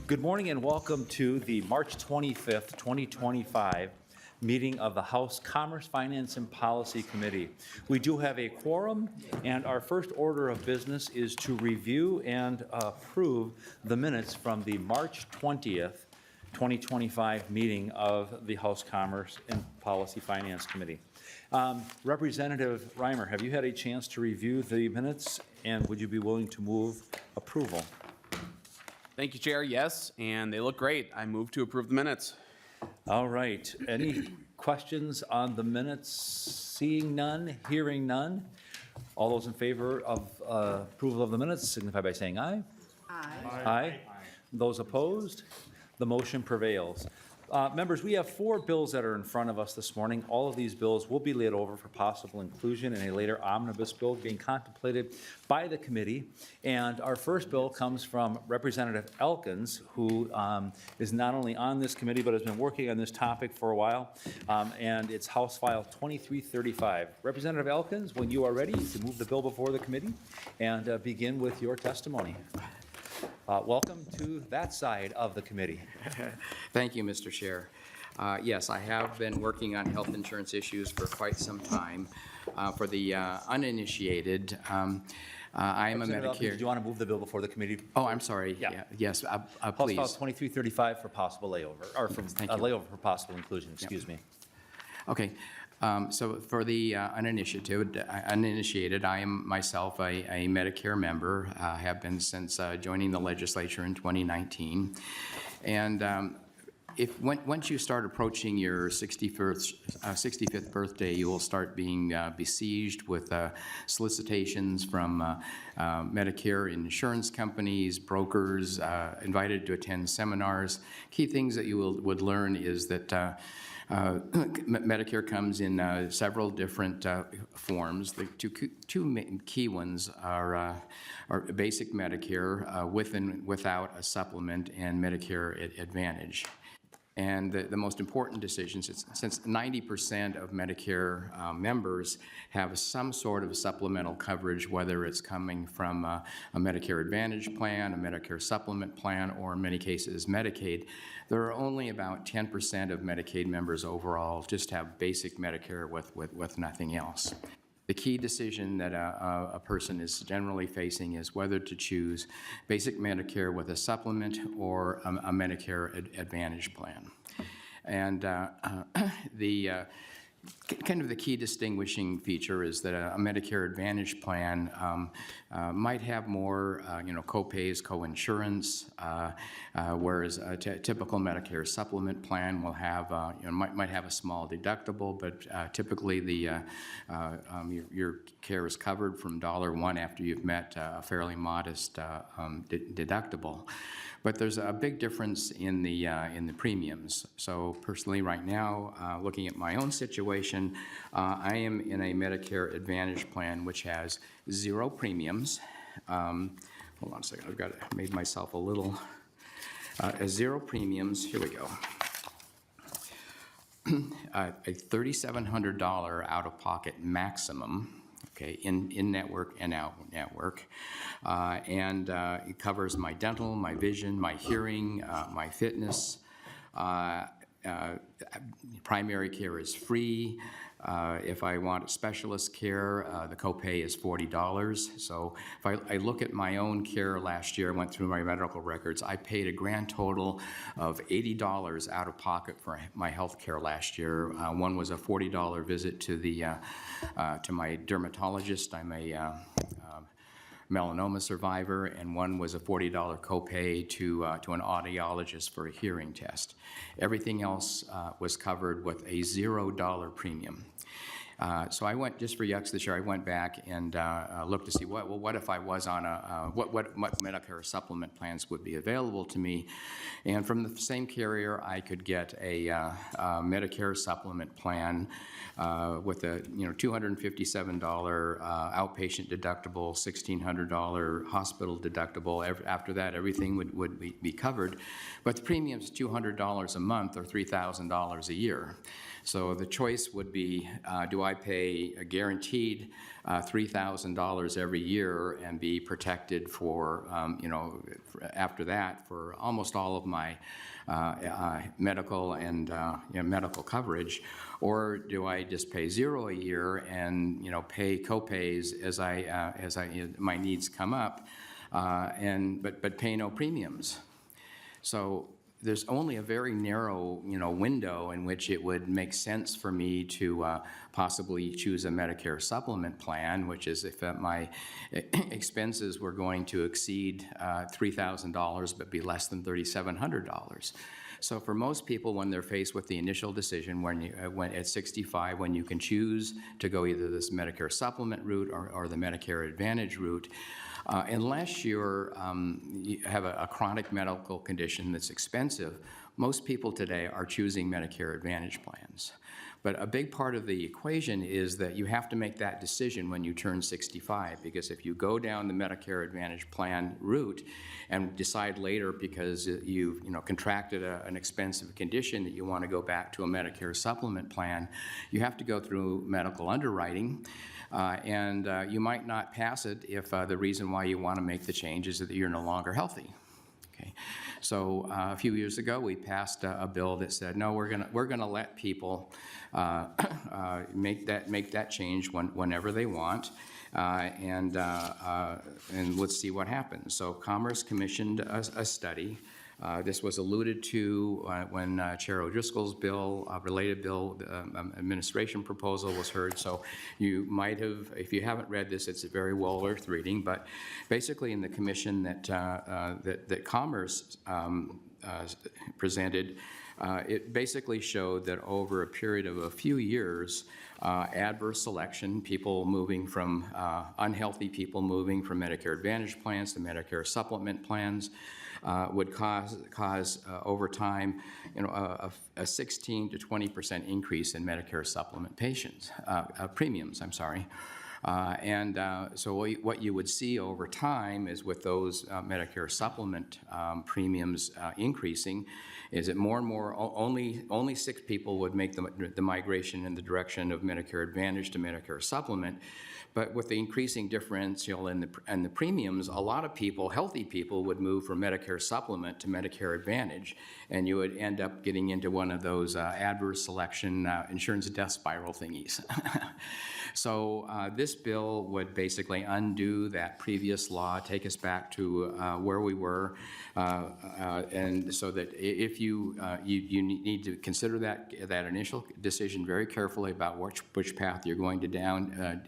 Good morning and welcome to the March 25th, 2025 meeting of the House Commerce, Finance, and Policy Committee. We do have a quorum, and our first order of business is to review and approve the minutes from the March 20th, 2025 meeting of the House Commerce and Policy Finance Committee. Representative Reimer, have you had a chance to review the minutes, and would you be willing to move approval? Thank you, Chair. Yes, and they look great. I move to approve the minutes. All right. Any questions on the minutes? Seeing none, hearing none. All those in favor of approval of the minutes signify by saying aye. Aye. Aye. Those opposed? The motion prevails. Members, we have 4 bills that are in front of us this morning. All of these bills will be laid over for possible inclusion in a later omnibus bill being contemplated by the committee. And our first bill comes from Representative Elkins, who is not only on this committee but has been working on this topic for a while. And it's House File 2335. Representative Elkins, when you are ready, you can move the bill before the committee and begin with your testimony. Welcome to that side of the committee. Thank you, Mr. Chair. Yes, I have been working on health insurance issues for quite some time. For the uninitiated, I am a Medicare. Do you want to move the bill before the committee? Oh, I'm sorry. Yeah. Yes, House please. File 2335 for possible layover, or for layover for possible inclusion, excuse me. Okay. So for the uninitiated, I am myself a Medicare member, have been since joining the legislature in 2019. And once you start approaching your 65th birthday, you will start being besieged with solicitations from Medicare insurance companies, brokers, invited to attend seminars. Key things that you would learn is that Medicare comes in several different forms. The two main key ones are basic Medicare with and without a supplement, and Medicare Advantage. And the most important decision, since 90% of Medicare members have some sort of supplemental coverage, whether it's coming from a Medicare Advantage plan, a Medicare supplement plan, or in many cases Medicaid, there are only about 10% of Medicaid members overall just have basic Medicare with nothing else. The key decision that a person is generally facing is whether to choose basic Medicare with a supplement or a Medicare Advantage plan. And kind of the key distinguishing feature is that a Medicare Advantage plan might have more, co-pays, co-insurance, whereas a typical Medicare supplement plan will have, might have a small deductible, but typically your care is covered from $1 after you've met a fairly modest deductible. But there's a big difference in the premiums. So personally, right now, looking at my own situation, I am in a Medicare Advantage plan which has 0 premiums. Hold on a second. I've made myself a little 0 premiums. Here we go. A $3,700 out-of-pocket maximum. Okay, in network and out network, and it covers my dental, my vision, my hearing, my fitness. Primary care is free. If I want specialist care, the copay is $40. So if I look at my own care last year, I went through my medical records, I paid a grand total of $80 out of pocket for my health care last year. One was a $40 visit to my dermatologist. I'm a melanoma survivor, and one was a $40 copay to an audiologist for a hearing test. Everything else was covered with a $0 premium. So I went, just for yucks this year, I went back and looked to see what if I was on what Medicare supplement plans would be available to me. And from the same carrier, I could get a Medicare supplement plan with a $257 outpatient deductible, $1,600 hospital deductible. After that, everything would be covered. But the premium's $200 a month or $3,000 a year. So the choice would be, do I pay a guaranteed $3,000 every year and be protected for, after that for almost all of my medical and medical coverage, or do I just pay zero a year and pay copays as my needs come up, but pay no premiums? So there's only a very narrow, window in which it would make sense for me to possibly choose a Medicare supplement plan, which is if my expenses were going to exceed $3,000 but be less than $3,700. So for most people, when they're faced with the initial decision, when at 65, when you can choose to go either this Medicare supplement route or the Medicare Advantage route, unless you have a chronic medical condition that's expensive, most people today are choosing Medicare Advantage plans. But a big part of the equation is that you have to make that decision when you turn 65, because if you go down the Medicare Advantage plan route and decide later because you've contracted an expensive condition that you want to go back to a Medicare supplement plan, you have to go through medical underwriting. And you might not pass it if the reason why you want to make the change is that you're no longer healthy. Okay, so a few years ago we passed a bill that said no, we're gonna let people make that change whenever they want, and let's see what happens. So Commerce commissioned a study. This was alluded to when Chair O'Driscoll's bill, related bill, administration proposal was heard. So you might have, if you haven't read this, it's very well worth reading. But basically, in the commission that Commerce presented, it basically showed that over a period of a few years, adverse selection, people moving from unhealthy people moving from Medicare Advantage plans to Medicare supplement plans, would cause over time, a 16 to 20% increase in Medicare supplement premiums. I'm sorry. So what you would see over time is with those Medicare supplement premiums increasing, is that more and more only 6 people would make the migration in the direction of Medicare Advantage to Medicare supplement. But with the increasing differential in the premiums, a lot of people, healthy people, would move from Medicare supplement to Medicare Advantage, and you would end up getting into one of those adverse selection insurance death spiral thingies. So this bill would basically undo that previous law, take us back to where we were, and so that if you need to consider that initial decision very carefully about which path you're going to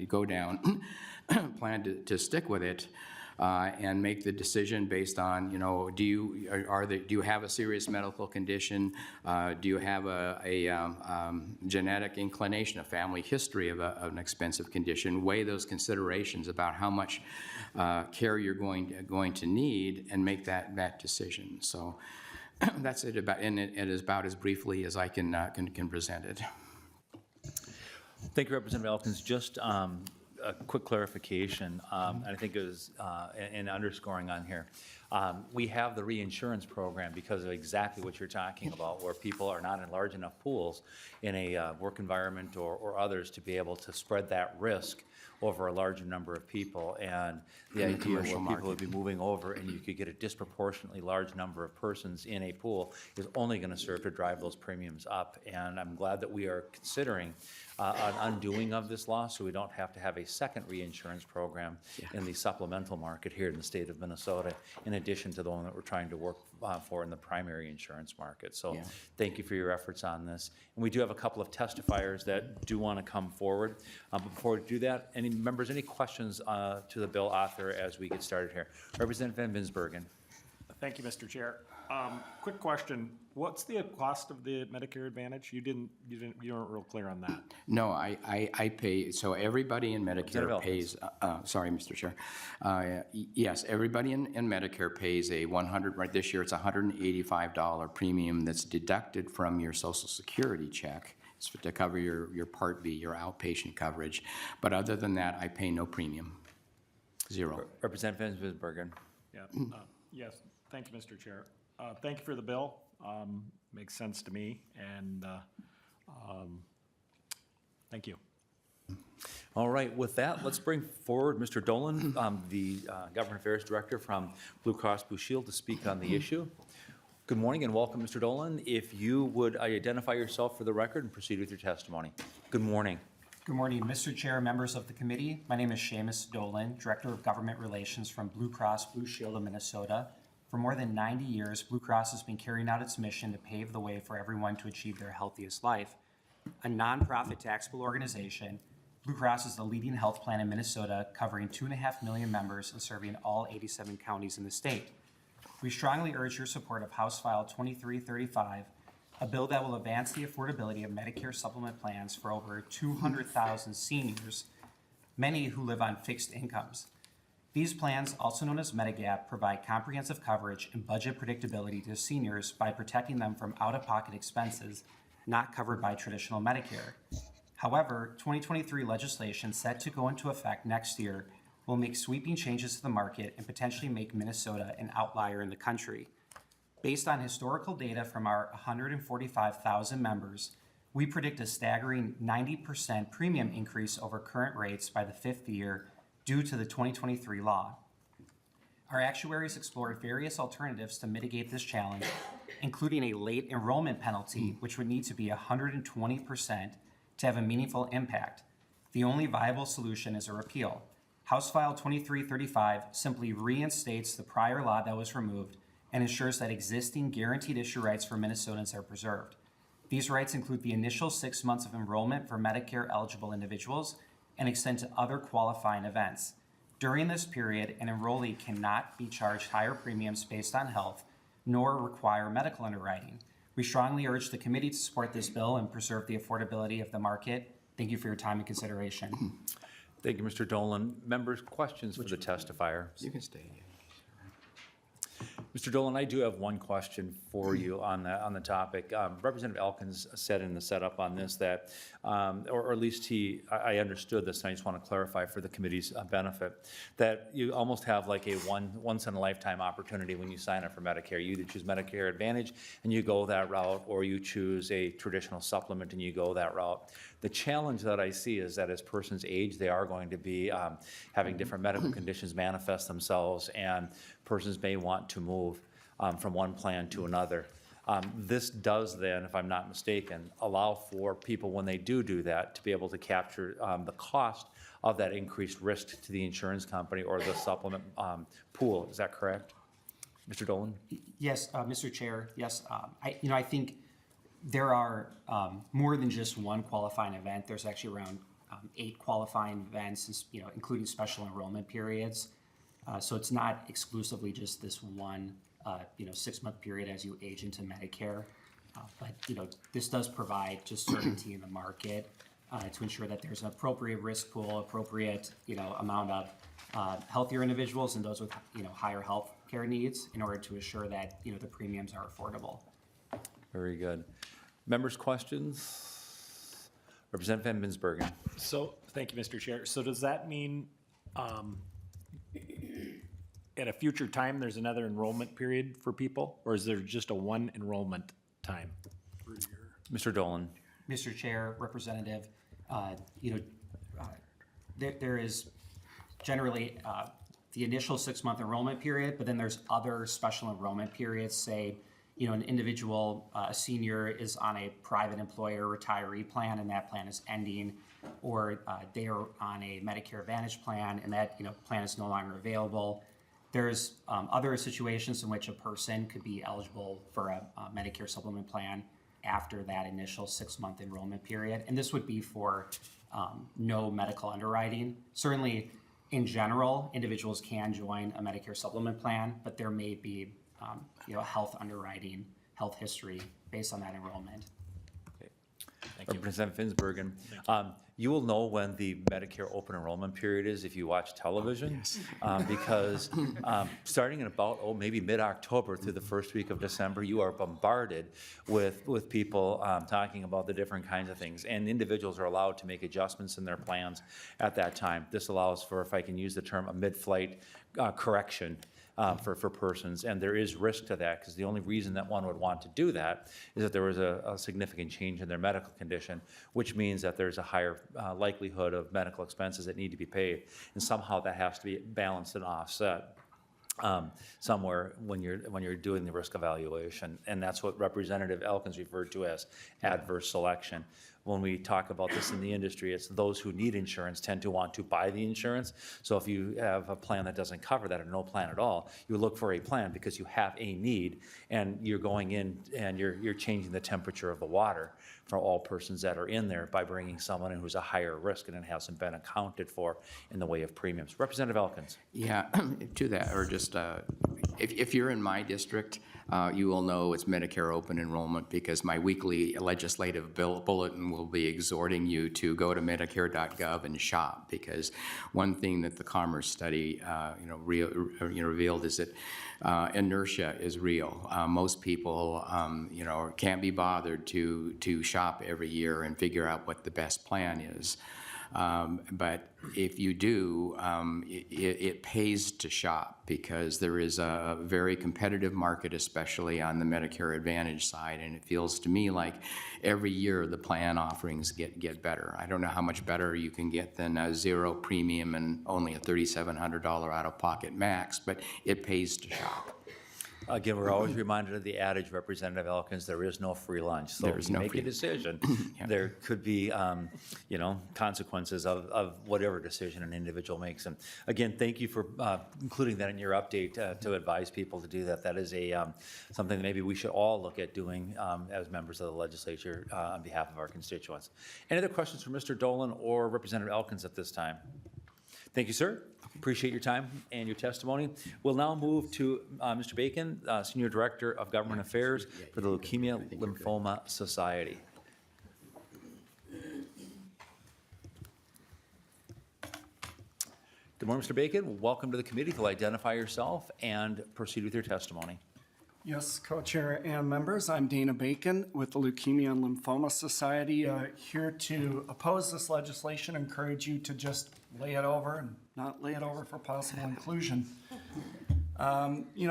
go down, plan to stick with it, and make the decision based on, do you have a serious medical condition? Do you have a genetic inclination, a family history of an expensive condition? Weigh those considerations about how much care you're going to need, and make that decision. So that's it about, and it is about as briefly as I can present it. Thank you, Representative Elkins. Just a quick clarification, and I think it was in underscoring on here. We have the reinsurance program because of exactly what you're talking about, where people are not in large enough pools in a work environment or others to be able to spread that risk over a larger number of people. And the idea where people would be moving over and you could get a disproportionately large number of persons in a pool is only going to serve to drive those premiums up. And I'm glad that we are considering an undoing of this law, so we don't have to have a second reinsurance program in the supplemental market here in the state of Minnesota, in addition to the one that we're trying to work for in the primary insurance market. So thank you for your efforts on this. And we do have a couple of testifiers that do want to come forward. But before we do that, any members, any questions to the bill author as we get started here? Representative Van Binsbergen. Thank you, Mr. Chair. Quick question: what's the cost of the Medicare Advantage? You weren't real clear on that. No, I pay. So everybody in Medicare pays. Sorry, Mr. Chair. Yes, everybody in Medicare pays a right this year. It's $185 premium that's deducted from your Social Security check. It's to cover your Part B, your outpatient coverage. But other than that, I pay no premium. Zero. Representative Van Binsbergen. Yeah. Yes. Thank you, Mr. Chair. Thank you for the bill. Makes sense to me, and thank you. All right, with that, let's bring forward Mr. Dolan, the Government Affairs Director from Blue Cross Blue Shield, to speak on the issue. Good morning and welcome, Mr. Dolan. If you would identify yourself for the record and proceed with your testimony. Good morning. Good morning, Mr. Chair, members of the committee. My name is Seamus Dolan, Director of Government Relations from Blue Cross Blue Shield of Minnesota. For more than 90 years, Blue Cross has been carrying out its mission to pave the way for everyone to achieve their healthiest life. A nonprofit taxable organization, Blue Cross is the leading health plan in Minnesota, covering 2.5 million members and serving all 87 counties in the state. We strongly urge your support of House File 2335, a bill that will advance the affordability of Medicare supplement plans for over 200,000 seniors, many who live on fixed incomes. These plans, also known as Medigap, provide comprehensive coverage and budget predictability to seniors by protecting them from out-of-pocket expenses not covered by traditional Medicare. However, 2023 legislation set to go into effect next year will make sweeping changes to the market and potentially make Minnesota an outlier in the country. Based on historical data from our 145,000 members, we predict a staggering 90% premium increase over current rates by the fifth year due to the 2023 law. Our actuaries explored various alternatives to mitigate this challenge, including a late enrollment penalty, which would need to be 120% to have a meaningful impact. The only viable solution is a repeal. House File 2335 simply reinstates the prior law that was removed and ensures that existing guaranteed issue rights for Minnesotans are preserved. These rights include the initial 6 months of enrollment for Medicare eligible individuals and extend to other qualifying events. During this period, an enrollee cannot be charged higher premiums based on health, nor require medical underwriting. We strongly urge the committee to support this bill and preserve the affordability of the market. Thank you for your time and consideration. Thank you, Mr. Dolan. Members, questions for the testifier? You can stay. Mr. Dolan, I do have one question for you on the topic. Representative Elkins said in the setup on this that, or at least I understood this, and I just want to clarify for the committee's benefit, that you almost have like a once in a lifetime opportunity when you sign up for Medicare. You either choose Medicare Advantage and you go that route, or you choose a traditional supplement and you go that route. The challenge that I see is that as persons age, they are going to be having different medical conditions manifest themselves, and persons may want to move from one plan to another. This does then, if I'm not mistaken, allow for people when they do that to be able to capture the cost of that increased risk to the insurance company or the supplement pool. Is that correct, Mr. Dolan? Yes, Mr. Chair, yes. I think there are more than just one qualifying event. There's actually around 8 qualifying events, including special enrollment periods. So it's not exclusively just this one 6-month period as you age into Medicare. But this does provide just certainty in the market to ensure that there's an appropriate risk pool, appropriate amount of healthier individuals and those with higher health care needs in order to assure that the premiums are affordable. Very good. Members' questions? Representative Van Binsbergen. So, thank you, Mr. Chair. So does that mean at a future time, there's another enrollment period for people, or is there just a one enrollment time? Mr. Dolan. Mr. Chair, Representative, there is generally the initial 6-month enrollment period, but then there's other special enrollment periods. Say, an individual, a senior is on a private employer retiree plan and that plan is ending, or they are on a Medicare Advantage plan and that plan is no longer available. There's other situations in which a person could be eligible for a Medicare supplement plan after that initial 6-month enrollment period, and this would be for no medical underwriting. Certainly, in general, individuals can join a Medicare supplement plan, but there may be health underwriting, health history based on that enrollment. Okay. Representative Finsbergen, you will know when the Medicare open enrollment period is if you watch television, because starting in about maybe mid-October through the first week of December, you are bombarded with people talking about the different kinds of things, and individuals are allowed to make adjustments in their plans at that time. This allows for, if I can use the term, a mid-flight correction for persons, and there is risk to that, because the only reason that one would want to do that is that there was a significant change in their medical condition, which means that there's a higher likelihood of medical expenses that need to be paid, and somehow that has to be balanced and offset somewhere when you're doing the risk evaluation, and that's what Representative Elkins referred to as adverse selection. When we talk about this in the industry, it's those who need insurance tend to want to buy the insurance. So if you have a plan that doesn't cover that, or no plan at all, you look for a plan because you have a need, and you're going in and you're changing the temperature of the water for all persons that are in there by bringing someone in who's a higher risk and it hasn't been accounted for in the way of premiums. Representative Elkins. Yeah, to that, or just, if you're in my district, you will know it's Medicare open enrollment, because my weekly legislative bulletin will be exhorting you to go to Medicare.gov and shop, because one thing that the Commerce study revealed is that inertia is real. Most people can't be bothered to shop every year and figure out what the best plan is. But if you do, it pays to shop, because there is a very competitive market, especially on the Medicare Advantage side, and it feels to me like every year the plan offerings get better. I don't know how much better you can get than a zero premium and only a $3,700 out-of-pocket max, but it pays to shop. Again, we're always reminded of the adage, Representative Elkins, there is no free lunch. So if you make a decision, there could be, consequences of whatever decision an individual makes. And again, thank you for including that in your update to advise people to do that. That is something that maybe we should all look at doing as members of the legislature on behalf of our constituents. Any other questions for Mr. Dolan or Representative Elkins at this time? Thank you, sir. Appreciate your time and your testimony. We'll now move to Mr. Bacon, Senior Director of Government Affairs for the Leukemia Lymphoma Society. Good morning, Mr. Bacon. Welcome to the committee. You'll identify yourself and proceed with your testimony. Yes, Co-Chair and members, I'm Dana Bacon with the Leukemia and Lymphoma Society, here to oppose this legislation, encourage you to just lay it over and not lay it over for possible inclusion.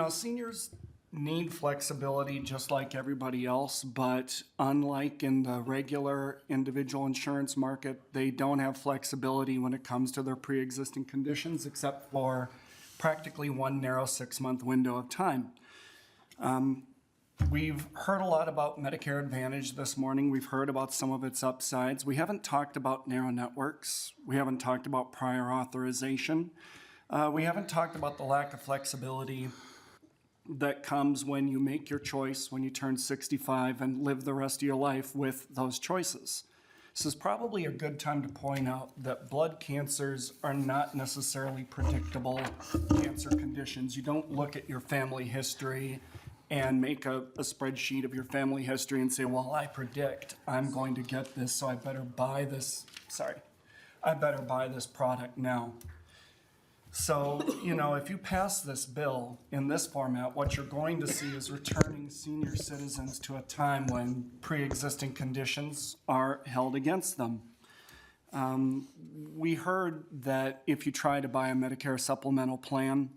Seniors need flexibility just like everybody else, but unlike in the regular individual insurance market, they don't have flexibility when it comes to their pre-existing conditions, except for practically one narrow 6-month window of time. We've heard a lot about Medicare Advantage this morning. We've heard about some of its upsides. We haven't talked about narrow networks. We haven't talked about prior authorization. We haven't talked about the lack of flexibility that comes when you make your choice, when you turn 65 and live the rest of your life with those choices. This is probably a good time to point out that blood cancers are not necessarily predictable cancer conditions. You don't look at your family history and make a spreadsheet of your family history and say, well, I predict I'm going to get this, so I better buy this, I better buy this product now. So, if you pass this bill in this format, what you're going to see is returning senior citizens to a time when pre-existing conditions are held against them. We heard that if you try to buy a Medicare supplemental plan,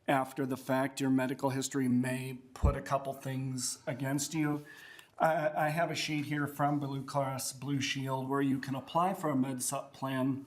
after the fact, your medical history may put a couple things against you. I have a sheet here from Blue Cross Blue Shield where you can apply for a MedSup plan,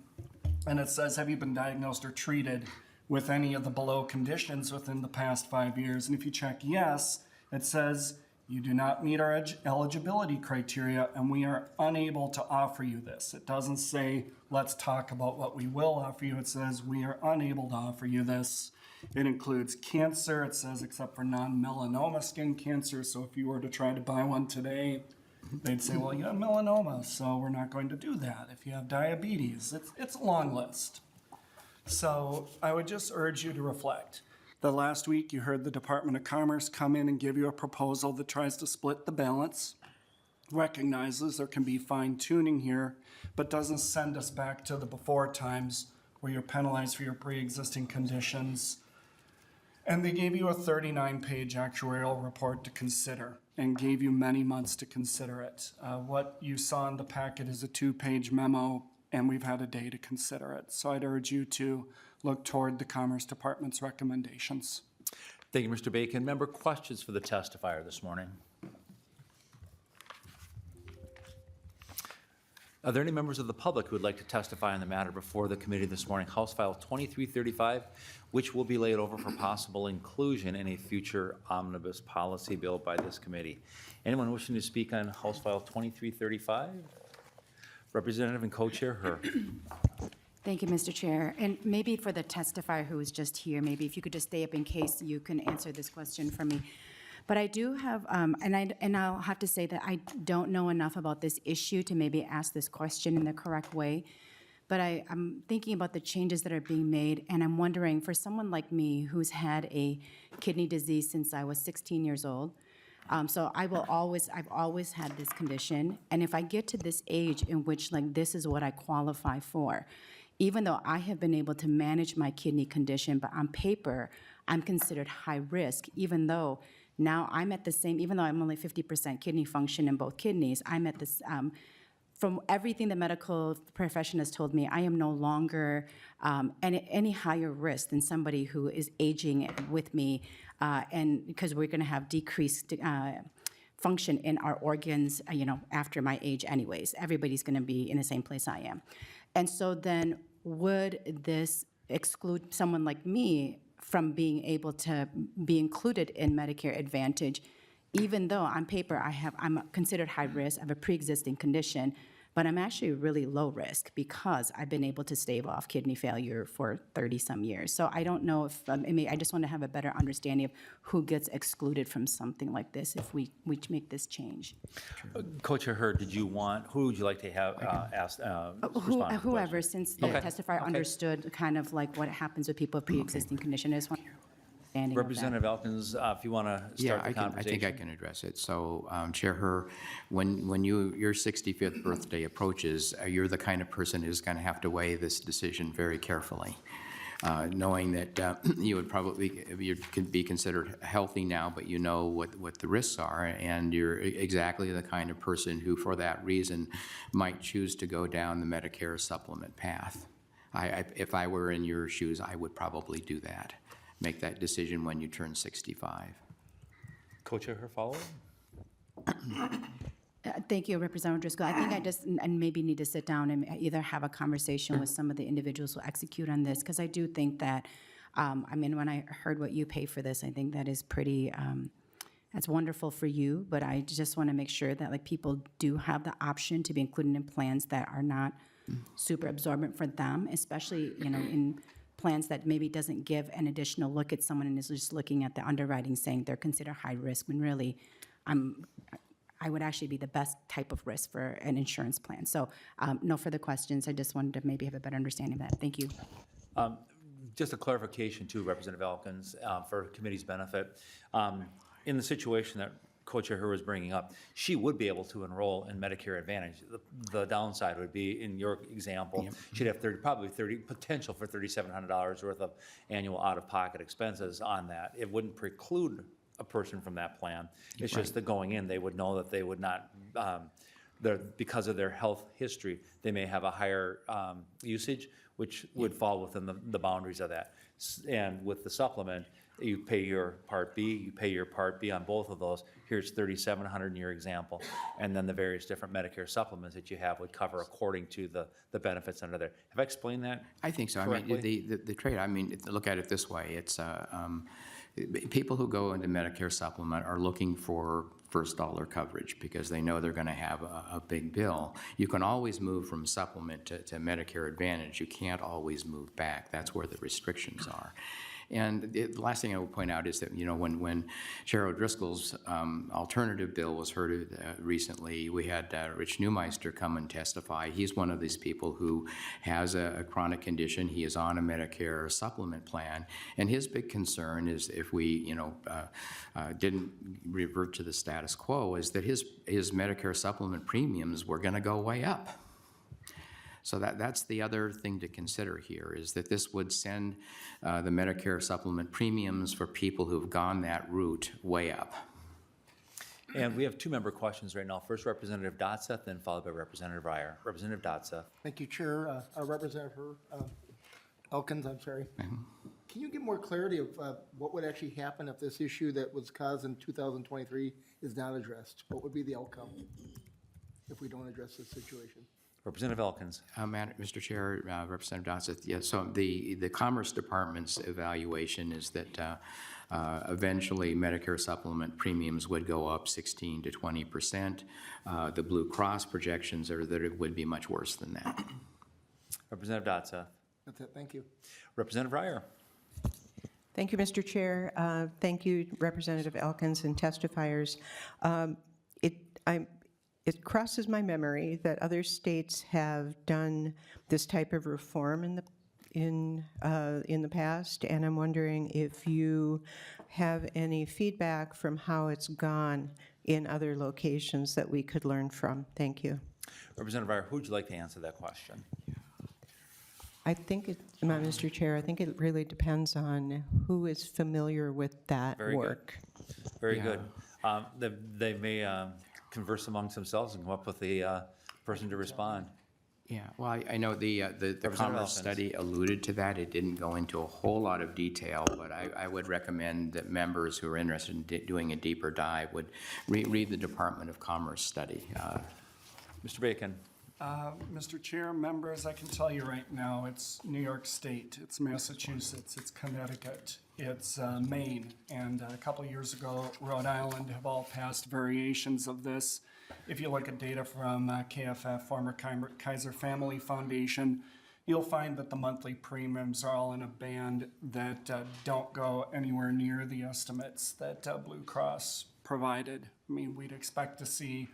and it says, have you been diagnosed or treated with any of the below conditions within the past 5 years? And if you check yes, it says you do not meet our eligibility criteria and we are unable to offer you this. It doesn't say, let's talk about what we will offer you. It says we are unable to offer you this. It includes cancer. It says except for non-melanoma skin cancer. So if you were to try to buy one today, they'd say, well, you have melanoma, so we're not going to do that. If you have diabetes, it's a long list. So I would just urge you to reflect. The last week you heard the Department of Commerce come in and give you a proposal that tries to split the balance, recognizes there can be fine-tuning here, but doesn't send us back to the before times where you're penalized for your pre-existing conditions. And they gave you a 39-page actuarial report to consider and gave you many months to consider it. What you saw in the packet is a 2-page memo, and we've had a day to consider it. So I'd urge you to look toward the Commerce Department's recommendations. Thank you, Mr. Bacon. Member questions for the testifier this morning? Are there any members of the public who would like to testify on the matter before the committee this morning? House File 2335, which will be laid over for possible inclusion in a future omnibus policy bill by this committee. Anyone wishing to speak on House File 2335? Representative and Co-Chair Herr. Thank you, Mr. Chair. And maybe for the testifier who is just here, maybe if you could just stay up in case you can answer this question for me. But I do have, and I'll have to say that I don't know enough about this issue to maybe ask this question in the correct way. But I'm thinking about the changes that are being made, and I'm wondering, for someone like me who's had a kidney disease since I was 16 years old, so I've always had this condition, and if I get to this age in which like this is what I qualify for, even though I have been able to manage my kidney condition, but on paper, I'm considered high risk, even though now I'm at the same, even though I'm only 50% kidney function in both kidneys, I'm at this, from everything the medical profession has told me, I am no longer any higher risk than somebody who is aging with me, and because we're going to have decreased function in our organs, after my age anyways. Everybody's going to be in the same place I am. And so then would this exclude someone like me from being able to be included in Medicare Advantage, even though on paper I'm considered high risk, I have a pre-existing condition, but I'm actually really low risk because I've been able to stave off kidney failure for 30-some years. So I don't know if, I just want to have a better understanding of who gets excluded from something like this if we make this change. Co-Chair Herr, who would you like to have asked, respond to the Whoever, question? since the Okay. testifier understood kind of like what happens with people with pre-existing condition. I just want understanding of that. Representative Elkins, if you want to Yeah, start the I conversation. think I can address it. So, Chair Herr, when your 65th birthday approaches, you're the kind of person who's going to have to weigh this decision very carefully, knowing that you could be considered healthy now, but you know what the risks are, and you're exactly the kind of person who, for that reason, might choose to go down the Medicare supplement path. If I were in your shoes, I would probably do that. Make that decision when you turn 65. Co-Chair Herr, follow? Thank you, Representative Driscoll. I think I just and maybe need to sit down and either have a conversation with some of the individuals who execute on this, because I do think that, when I heard what you pay for this, I think that is pretty, that's wonderful for you, but I just want to make sure that like people do have the option to be included in plans that are not super absorbent for them, especially, in plans that maybe doesn't give an additional look at someone and is just looking at the underwriting saying they're considered high risk, when really I would actually be the best type of risk for an insurance plan. So no further questions. I just wanted to maybe have a better understanding of that. Thank you. Just a clarification too, Representative Elkins, for committee's benefit. In the situation that Co-Chair Herr was bringing up, she would be able to enroll in Medicare Advantage. The downside would be, in your example, she'd have potential for $3,700 worth of annual out-of-pocket expenses on that. It wouldn't preclude a person from that plan. It's just that going in, they would know that they would not, because of their health history, they may have a higher usage, which would fall within the boundaries of that. And with the supplement, you pay your Part B, you pay your Part B on both of those. Here's $3,700 in your example, and then the various different Medicare supplements that you have would cover according to the benefits under there. Have I explained that? I think so. correctly? I mean, the trade, look at it this way. It's people who go into Medicare supplement are looking for first dollar coverage because they know they're going to have a big bill. You can always move from supplement to Medicare Advantage. You can't always move back. That's where the restrictions are. And the last thing I would point out is that, when Chair O'Driscoll's alternative bill was heard recently, we had Rich Neumeister come and testify. He's one of these people who has a chronic condition. He is on a Medicare supplement plan. And his big concern is if we, didn't revert to the status quo, is that his Medicare supplement premiums were going to go way up. So that's the other thing to consider here, is that this would send the Medicare supplement premiums for people who've gone that route way up. And we have two member questions right now. First, Representative Dotseth, then followed by Representative Ryer. Representative Dotseth. Thank you, Chair. Representative Elkins, I'm sorry. Can you give more clarity of what would actually happen if this issue that was caused in 2023 is not addressed? What would be the outcome if we don't address this situation? Representative Elkins. Mr. Chair, Representative Dossett, yeah, so the Commerce Department's evaluation is that eventually Medicare supplement premiums would go up 16 to 20%. The Blue Cross projections are that it would be much worse than that. Representative Dotseth. That's it, thank you. Representative Ryer. Thank you, Mr. Chair. Thank you, Representative Elkins and testifiers. It crosses my memory that other states have done this type of reform in the past, and I'm wondering if you have any feedback from how it's gone in other locations that we could learn from. Thank you. Representative Ryer, who would you like to answer that question? I think, Mr. Chair, I think it really depends on who is familiar with that Very work. Good. Very good. They may converse amongst themselves and come up with a person to respond. Yeah, well, I know the Commerce study alluded to that. It didn't go into a whole lot of detail, but I would recommend that members who are interested in doing a deeper dive would read the Department of Commerce study. Mr. Bacon. Mr. Chair, members, I can tell you right now, it's New York State, it's Massachusetts, it's Connecticut, it's Maine, and a couple of years ago, Rhode Island have all passed variations of this. If you look at data from KFF, former Kaiser Family Foundation, you'll find that the monthly premiums are all in a band that don't go anywhere near the estimates that Blue Cross provided. I mean, we'd expect to see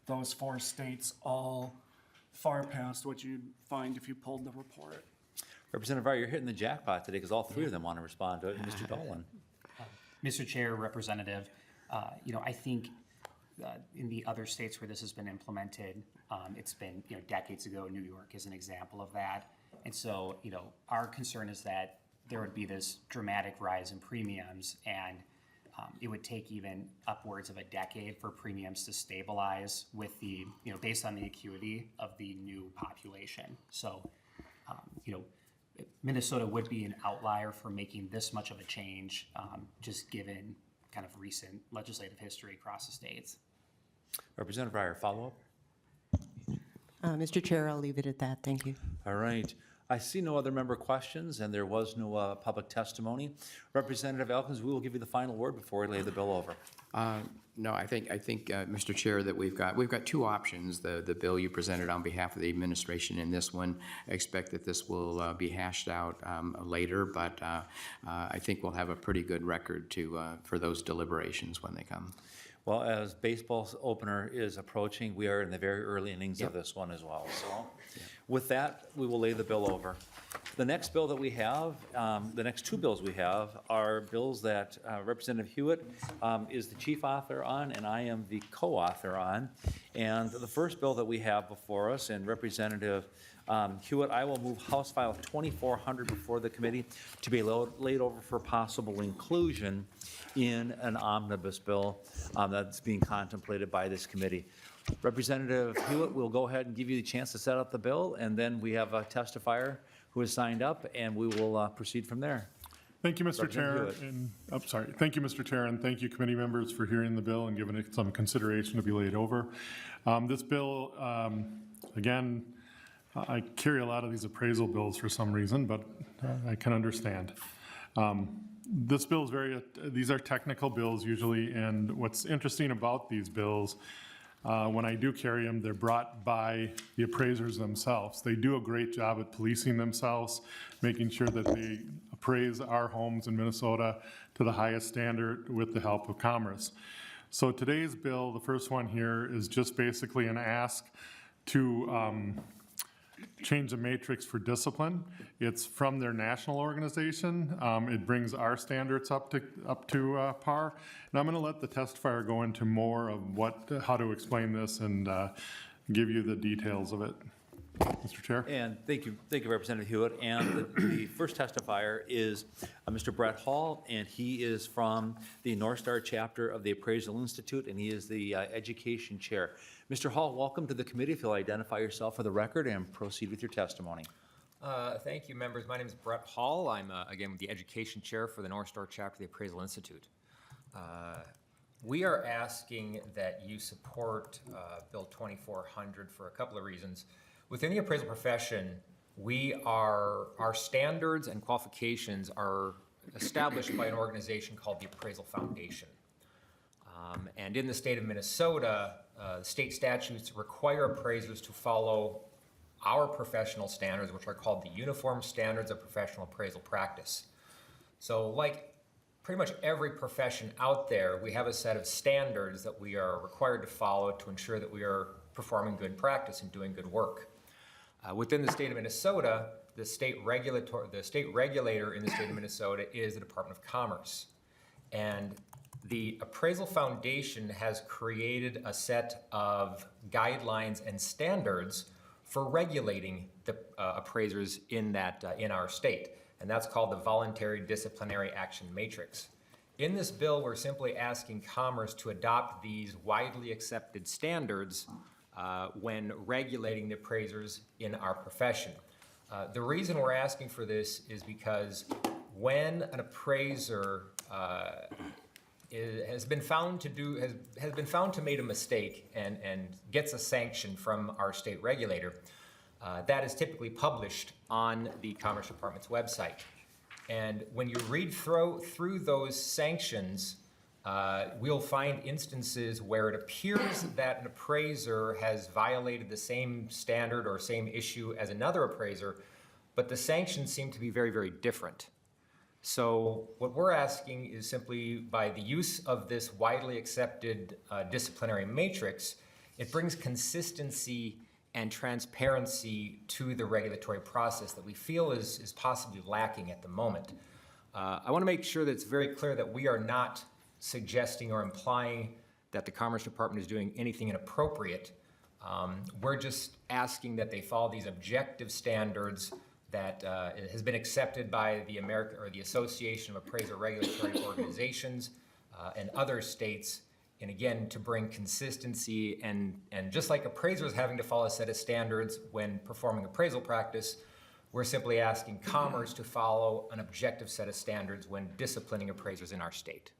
those 4 states all far past what you'd find if you pulled the report. Representative Ryer, you're hitting the jackpot today because all 3 of them want to respond to it. Mr. Dolan. Mr. Chair, Representative, I think in the other states where this has been implemented, it's been, decades ago. New York is an example of that. And so, our concern is that there would be this dramatic rise in premiums, and it would take even upwards of a decade for premiums to stabilize with the, based on the acuity of the new population. So, Minnesota would be an outlier for making this much of a change, just given kind of recent legislative history across the states. Representative Ryer, follow up? Mr. Chair, I'll leave it at that. Thank you. All right. I see no other member questions, and there was no public testimony. Representative Elkins, we will give you the final word before we lay the bill over. No, I think, Mr. Chair, that we've got 2 options. The bill you presented on behalf of the administration and this one. I expect that this will be hashed out later, but I think we'll have a pretty good record for those deliberations when they come. Well, as baseball's opener is approaching, we are in the very early innings of this one as well. So with that, we will lay the bill over. The next bill that we have, the next 2 bills we have are bills that Representative Huot is the chief author on and I am the co-author on. And the first bill that we have before us, and Representative Huot, I will move House File 2400 before the committee to be laid over for possible inclusion in an omnibus bill that's being contemplated by this committee. Representative Huot will go ahead and give you the chance to set up the bill, and then we have a testifier who has signed up, and we will proceed from there. Thank you, Mr. Chair. Representative Thank you, Mr. Chair, and thank you, committee members, for hearing the bill and giving it some consideration to be laid over. This bill, again, I carry a lot of these appraisal bills for some reason, but I can understand. This bill is these are technical bills usually, and what's interesting about these bills, when I do carry them, they're brought by the appraisers themselves. They do a great job at policing themselves, making sure that they appraise our homes in Minnesota to the highest standard with the help of Commerce. So today's bill, the first one here, is just basically an ask to change the matrix for discipline. It's from their national organization. It brings our standards up to par. And I'm going to let the testifier go into more of how to explain this and give you the details of it. Mr. Chair. And thank you, Representative Huot. And the first testifier is Mr. Brett Hall, and he is from the North Star chapter of the Appraisal Institute, and he is the education chair. Mr. Hall, welcome to the committee. If you'll identify yourself for the record and proceed with your testimony. Thank you, members. My name is Brett Hall. I'm, again, the Education Chair for the North Star Chapter of the Appraisal Institute. We are asking that you support Bill 2400 for a couple of reasons. Within the appraisal profession, our standards and qualifications are established by an organization called the Appraisal Foundation. And in the state of Minnesota, state statutes require appraisers to follow our professional standards, which are called the Uniform Standards of Professional Appraisal Practice. So like pretty much every profession out there, we have a set of standards that we are required to follow to ensure that we are performing good practice and doing good work. Within the state of Minnesota, the state regulator in the state of Minnesota is the Department of Commerce. And the Appraisal Foundation has created a set of guidelines and standards for regulating the appraisers in our state, and that's called the Voluntary Disciplinary Action Matrix. In this bill, we're simply asking Commerce to adopt these widely accepted standards when regulating the appraisers in our profession. The reason we're asking for this is because when an appraiser has been found to make a mistake and gets a sanction from our state regulator, that is typically published on the Commerce Department's website. And when you read through those sanctions, we'll find instances where it appears that an appraiser has violated the same standard or same issue as another appraiser, but the sanctions seem to be very, very different. So what we're asking is simply by the use of this widely accepted disciplinary matrix, it brings consistency and transparency to the regulatory process that we feel is possibly lacking at the moment. I want to make sure that it's very clear that we are not suggesting or implying that the Commerce Department is doing anything inappropriate. We're just asking that they follow these objective standards that has been accepted by the Association of Appraiser Regulatory Organizations and other states, and again, to bring consistency and just like appraisers having to follow a set of standards when performing appraisal practice, we're simply asking Commerce to follow an objective set of standards when disciplining appraisers in our state.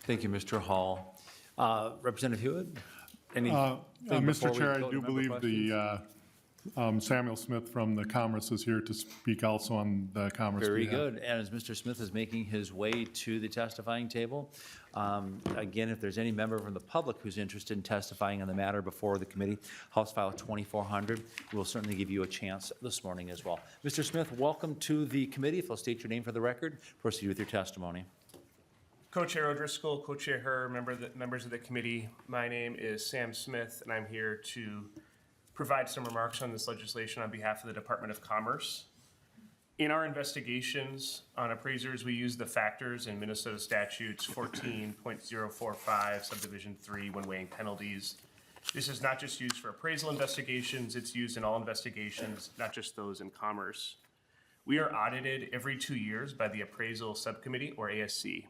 Thank you, Mr. Hall. Representative Huot? Mr. Chair, I do believe the Samuel Smith from the Commerce is here to speak also on the Commerce Very behalf. good. And as Mr. Smith is making his way to the testifying table, again, if there's any member from the public who's interested in testifying on the matter before the committee, House File 2400, we'll certainly give you a chance this morning as well. Mr. Smith, welcome to the committee. If you'll state your name for the record, proceed with your testimony. Co-Chair O'Driscoll, Co-Chair Herr, members of the committee, my name is Sam Smith, and I'm here to provide some remarks on this legislation on behalf of the Department of Commerce. In our investigations on appraisers, we use the factors in Minnesota statutes 14.045 subdivision 3 when weighing penalties. This is not just used for appraisal investigations, it's used in all investigations, not just those in commerce. We are audited every 2 years by the Appraisal Subcommittee, or ASC.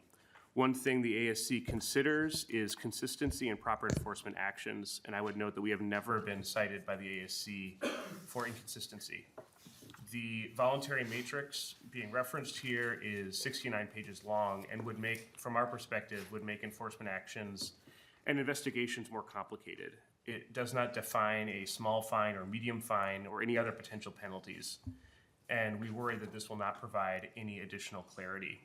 One thing the ASC considers is consistency and proper enforcement actions, and I would note that we have never been cited by the ASC for inconsistency. The voluntary matrix being referenced here is 69 pages long and would make, from our perspective, would make enforcement actions and investigations more complicated. It does not define a small fine or medium fine or any other potential penalties, and we worry that this will not provide any additional clarity.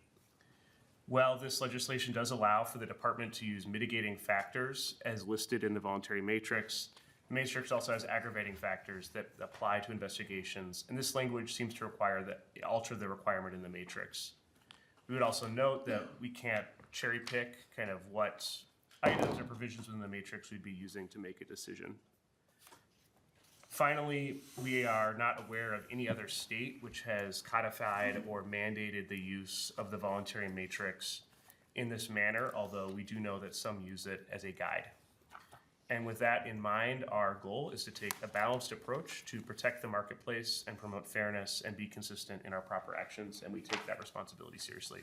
While this legislation does allow for the department to use mitigating factors as listed in the voluntary matrix, the matrix also has aggravating factors that apply to investigations, and this language seems to alter the requirement in the matrix. We would also note that we can't cherry pick kind of what items or provisions within the matrix we'd be using to make a decision. Finally, we are not aware of any other state which has codified or mandated the use of the voluntary matrix in this manner, although we do know that some use it as a guide. And with that in mind, our goal is to take a balanced approach to protect the marketplace and promote fairness and be consistent in our proper actions, and we take that responsibility seriously.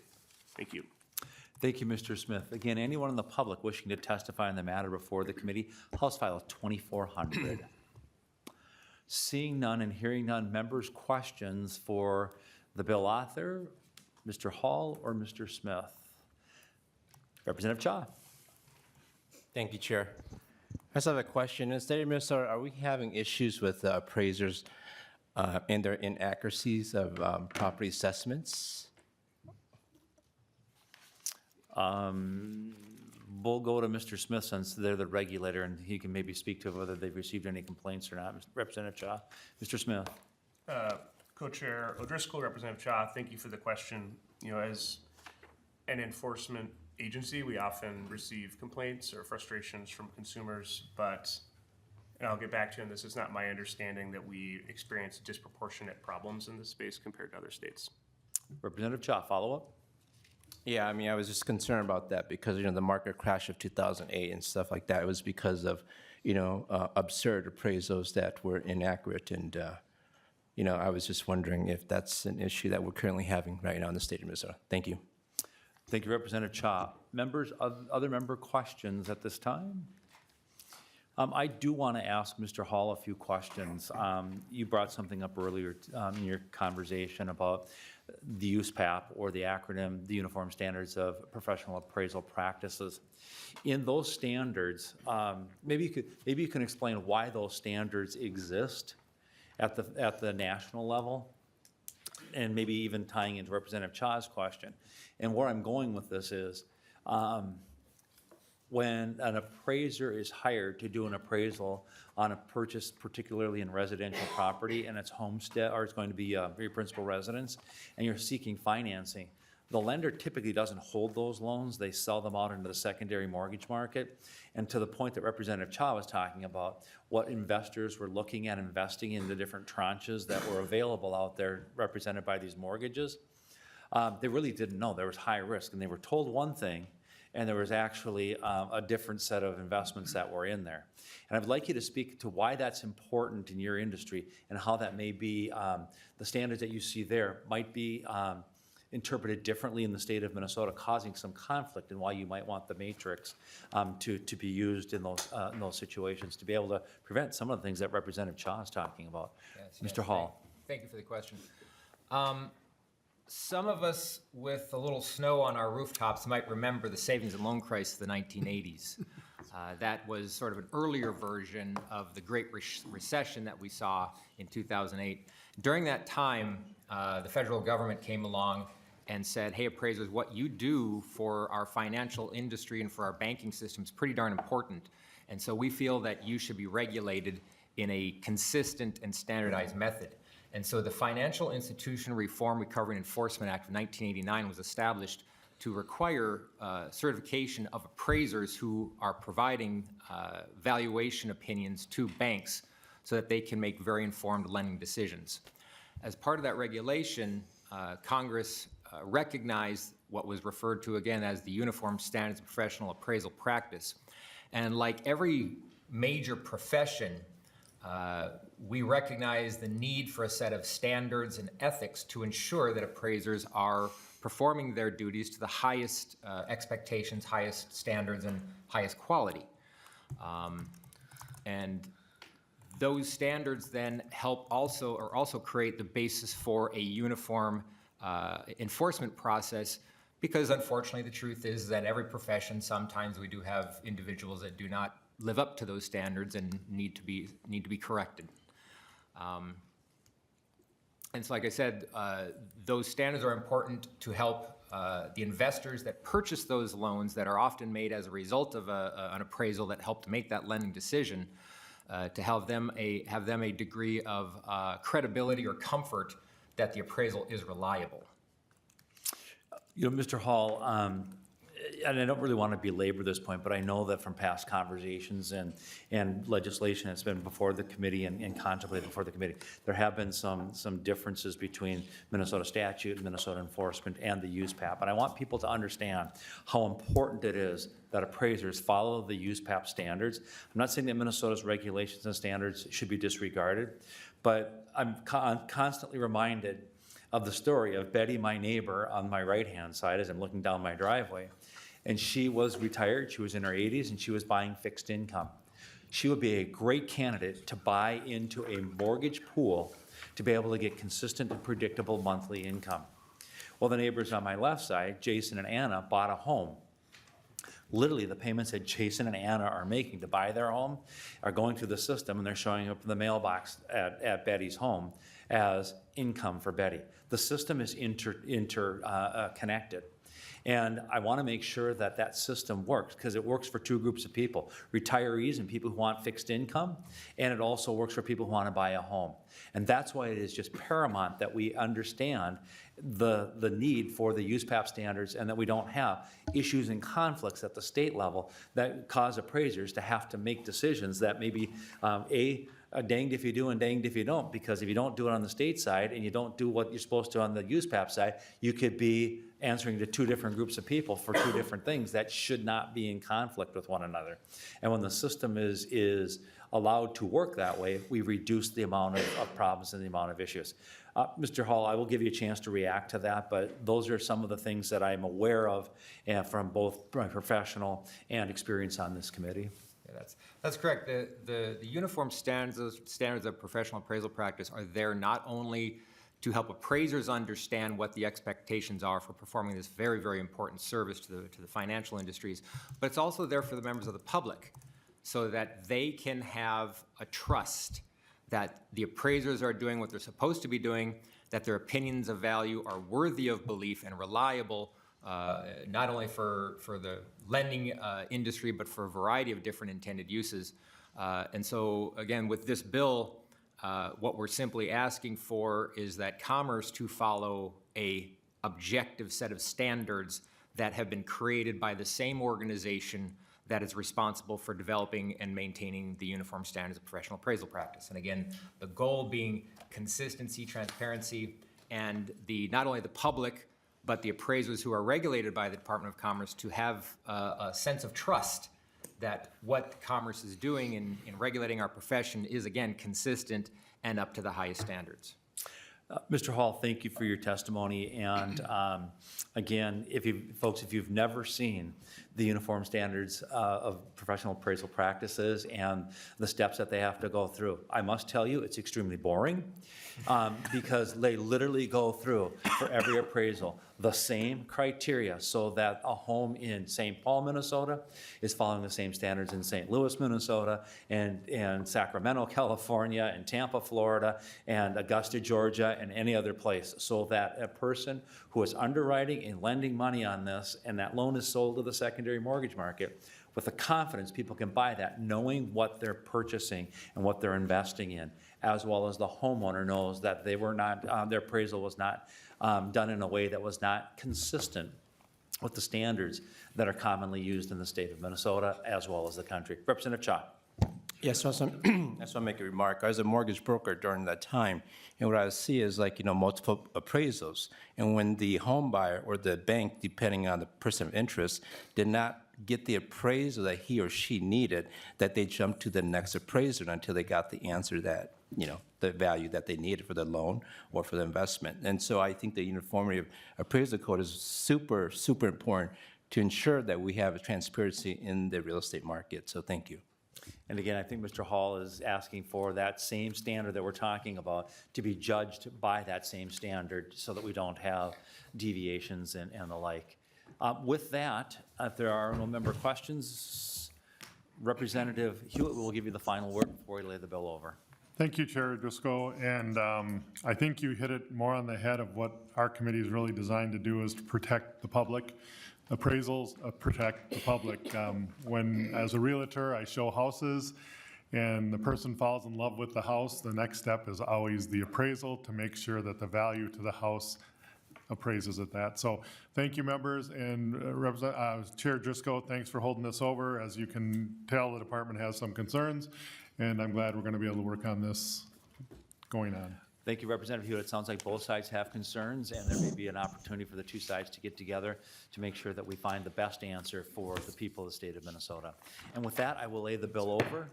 Thank you. Thank you, Mr. Smith. Again, anyone in the public wishing to testify on the matter before the committee, House File 2400. Seeing none and hearing none, members' questions for the bill author, Mr. Hall or Mr. Smith? Representative Cha. Thank you, Chair. I just have a question. In the state of Minnesota, are we having issues with appraisers and their inaccuracies of property assessments? We'll go to Mr. Smith since they're the regulator, and he can maybe speak to whether they've received any complaints or not. Representative Cha. Mr. Smith. Co-Chair O'Driscoll, Representative Cha, thank you for the question. You know, as an enforcement agency, we often receive complaints or frustrations from consumers, but, and I'll get back to you on this, it's not my understanding that we experience disproportionate problems in this space compared to other states. Representative Cha, follow up? Yeah, I mean, I was just concerned about that because, you know, the market crash of 2008 and stuff like that was because of, you know, absurd appraisals that were inaccurate. And, you know, I was just wondering if that's an issue that we're currently having right now in the state of Minnesota. Thank you. Thank you, Representative Cha. Members, other member questions at this time? I do want to ask Mr. Hall a few questions. You brought something up earlier in your conversation about the USPAP, or the acronym, the Uniform Standards of Professional Appraisal Practices. In those standards, maybe you can explain why those standards exist at the national level, and maybe even tying into Representative Cha's question. And where I'm going with this is, when an appraiser is hired to do an appraisal on a purchase, particularly in residential property, and it's homestead, or it's going to be your principal residence, and you're seeking financing, the lender typically doesn't hold those loans. They sell them out into the secondary mortgage market. And to the point that Representative Cha was talking about, what investors were looking at investing in the different tranches that were available out there represented by these mortgages, they really didn't know. There was high risk, and they were told one thing, and there was actually a different set of investments that were in there. And I'd like you to speak to why that's important in your industry, and how that may be, the standards that you see there might be interpreted differently in the state of Minnesota, causing some conflict, and why you might want the matrix to be used in those situations, to be able to prevent some of the things that Representative Cha is talking about. Yes, Mr. Hall. Thank you for the question. Some of us with a little snow on our rooftops might remember the savings and loan crisis of the 1980s. That was sort of an earlier version of the Great Recession that we saw in 2008. During that time, the federal government came along and said, hey, appraisers, what you do for our financial industry and for our banking system is pretty darn important. And so we feel that you should be regulated in a consistent and standardized method. And so the Financial Institution Reform, Recovery, and Enforcement Act of 1989 was established to require certification of appraisers who are providing valuation opinions to banks so that they can make very informed lending decisions. As part of that regulation, Congress recognized what was referred to again as the Uniform Standards of Professional Appraisal Practice. And like every major profession, we recognize the need for a set of standards and ethics to ensure that appraisers are performing their duties to the highest expectations, highest standards, and highest quality. And those standards then help also create the basis for a uniform enforcement process, because unfortunately the truth is that every profession, sometimes we do have individuals that do not live up to those standards and need to be corrected. And so, like I said, those standards are important to help the investors that purchase those loans that are often made as a result of an appraisal that helped make that lending decision, to have them a degree of credibility or comfort that the appraisal is reliable. You know, Mr. Hall, and I don't really want to belabor this point, but I know that from past conversations and legislation that's been before the committee and contemplated before the committee, there have been some differences between Minnesota statute, Minnesota enforcement, and the USPAP. And I want people to understand how important it is that appraisers follow the USPAP standards. I'm not saying that Minnesota's regulations and standards should be disregarded, but I'm constantly reminded of the story of Betty, my neighbor, on my right-hand side as I'm looking down my driveway. And she was retired, she was in her 80s, and she was buying fixed income. She would be a great candidate to buy into a mortgage pool to be able to get consistent and predictable monthly income. Well, the neighbors on my left side, Jason and Anna, bought a home. Literally, the payments that Jason and Anna are making to buy their home are going through the system, and they're showing up in the mailbox at Betty's home as income for Betty. The system is interconnected. And I want to make sure that that system works, because it works for two groups of people, retirees and people who want fixed income, and it also works for people who want to buy a home. And that's why it is just paramount that we understand the need for the USPAP standards, and that we don't have issues and conflicts at the state level that cause appraisers to have to make decisions that maybe danged if you do and danged if you don't, because if you don't do it on the state side and you don't do what you're supposed to on the USPAP side, you could be answering to two different groups of people for two different things that should not be in conflict with one another. And when the system is allowed to work that way, we reduce the amount of problems and the amount of issues. Mr. Hall, I will give you a chance to react to that, but those are some of the things that I'm aware of from both my professional and experience on this committee. Yeah, that's correct. The uniform standards of professional appraisal practice are there not only to help appraisers understand what the expectations are for performing this very, very important service to the financial industries, but it's also there for the members of the public so that they can have a trust that the appraisers are doing what they're supposed to be doing, that their opinions of value are worthy of belief and reliable, not only for the lending industry, but for a variety of different intended uses. And so, again, with this bill, what we're simply asking for is that Commerce to follow a objective set of standards that have been created by the same organization that is responsible for developing and maintaining the uniform standards of professional appraisal practice. And again, the goal being consistency, transparency, and not only the public, but the appraisers who are regulated by the Department of Commerce to have a sense of trust that what Commerce is doing in regulating our profession is, again, consistent and up to the highest standards. Mr. Hall, thank you for your testimony. And again, if you've never seen the uniform standards of professional appraisal practices and the steps that they have to go through, I must tell you it's extremely boring because they literally go through for every appraisal the same criteria, so that a home in St. Paul, Minnesota is following the same standards in St. Louis, Minnesota, and Sacramento, California, and Tampa, Florida, and Augusta, Georgia, and any other place, so that a person who is underwriting and lending money on this, and that loan is sold to the secondary mortgage market, with the confidence people can buy that, knowing what they're purchasing and what they're investing in, as well as the homeowner knows that they were not, their appraisal was not done in a way that was not consistent with the standards that are commonly used in the state of Minnesota as well as the country. Representative Cha. Yes, so I just want to make a remark. I was a mortgage broker during that time, and what I see is multiple appraisals. And when the home buyer or the bank, depending on the person of interest, did not get the appraisal that he or she needed, that they jumped to the next appraiser until they got the answer that, the value that they needed for the loan or for the investment. And so I think the uniformity of appraisal code is super, super important to ensure that we have a transparency in the real estate market. So thank you. And again, I think Mr. Hall is asking for that same standard that we're talking about to be judged by that same standard so that we don't have deviations and the like. With that, if there are no member questions, Representative Huot will give you the final word before we lay the bill over. Thank you, Chair Driscoll, and I think you hit it more on the head of what our committee is really designed to do, is to protect the public. Appraisals protect the public. When, as a realtor, I show houses and the person falls in love with the house, the next step is always the appraisal to make sure that the value to the house appraises at that. So thank you, members, and Chair Driscoll, thanks for holding this over. As you can tell, the department has some concerns, and I'm glad we're going to be able to work on this going on. Thank you, Representative Huot. It sounds like both sides have concerns, and there may be an opportunity for the two sides to get together to make sure that we find the best answer for the people of the state of Minnesota. And with that, I will lay the bill over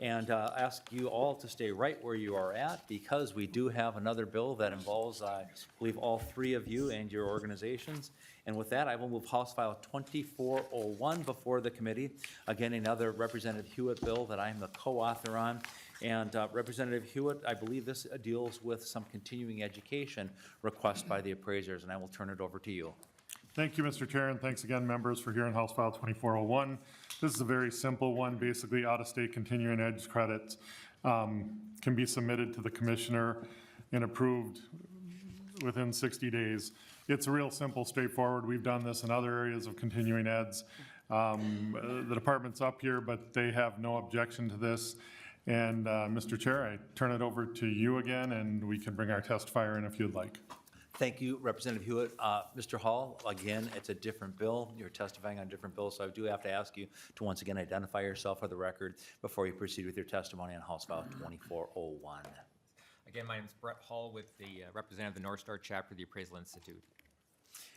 and ask you all to stay right where you are at, because we do have another bill that involves, I believe, all three of you and your organizations. And with that, I will move House File 2401 before the committee. Again, another Representative Huot bill that I am the co-author on. And Representative Huot, I believe this deals with some continuing education requests by the appraisers, and I will turn it over to you. Thank you, Mr. Chair, and thanks again, members, for hearing House File 2401. This is a very simple one. Basically, out-of-state continuing ed credits can be submitted to the commissioner and approved within 60 days. It's real simple, straightforward. We've done this in other areas of continuing eds. The department's up here, but they have no objection to this. And Mr. Chair, I turn it over to you again, and we can bring our testifier in if you'd like. Thank you, Representative Huot. Mr. Hall, again, it's a different bill. You're testifying on a different bill, so I do have to ask you to once again identify yourself for the record before you proceed with your testimony on House File 2401. Again, my name is Brett Hall with the representative of the North Star Chapter of the Appraisal Institute.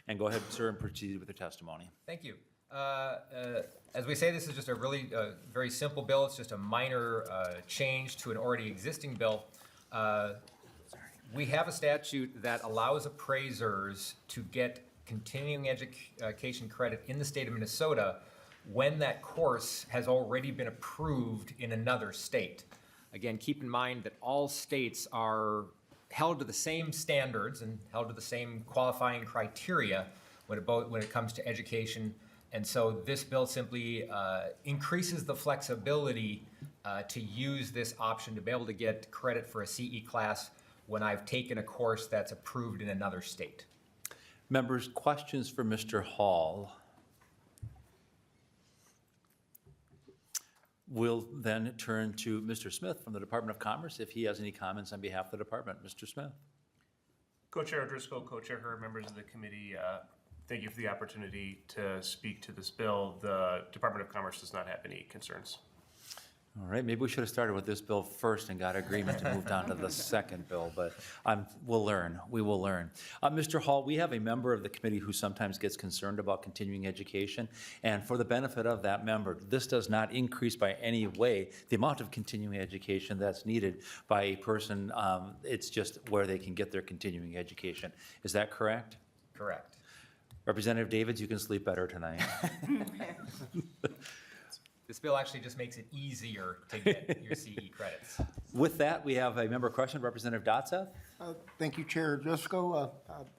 And go ahead, sir, and proceed with your testimony. Thank you. As we say, this is just a really very simple bill. It's just a minor change to an already existing bill. We have a statute that allows appraisers to get continuing education credit in the state of Minnesota when that course has already been approved in another state. Again, keep in mind that all states are held to the same standards and held to the same qualifying criteria when it comes to education. And so this bill simply increases the flexibility to use this option to be able to get credit for a CE class when I've taken a course that's approved in another state. Members, questions for Mr. Hall? We'll then turn to Mr. Smith from the Department of Commerce if he has any comments on behalf of the department. Mr. Smith. Co-Chair O'Driscoll, Co-Chair Herr, members of the committee, thank you for the opportunity to speak to this bill. The Department of Commerce does not have any concerns. All right, maybe we should have started with this bill first and got agreement to move down to the second bill, but we'll learn. We will learn. Mr. Hall, we have a member of the committee who sometimes gets concerned about continuing education, and for the benefit of that member, this does not increase by any way the amount of continuing education that's needed by a person. It's just where they can get their continuing education. Is that correct? Correct. Representative Davids, you can sleep better tonight. This bill actually just makes it easier to get your CE credits. With that, we have a member question, Representative Dotseth. Thank you, Chair Driscoll.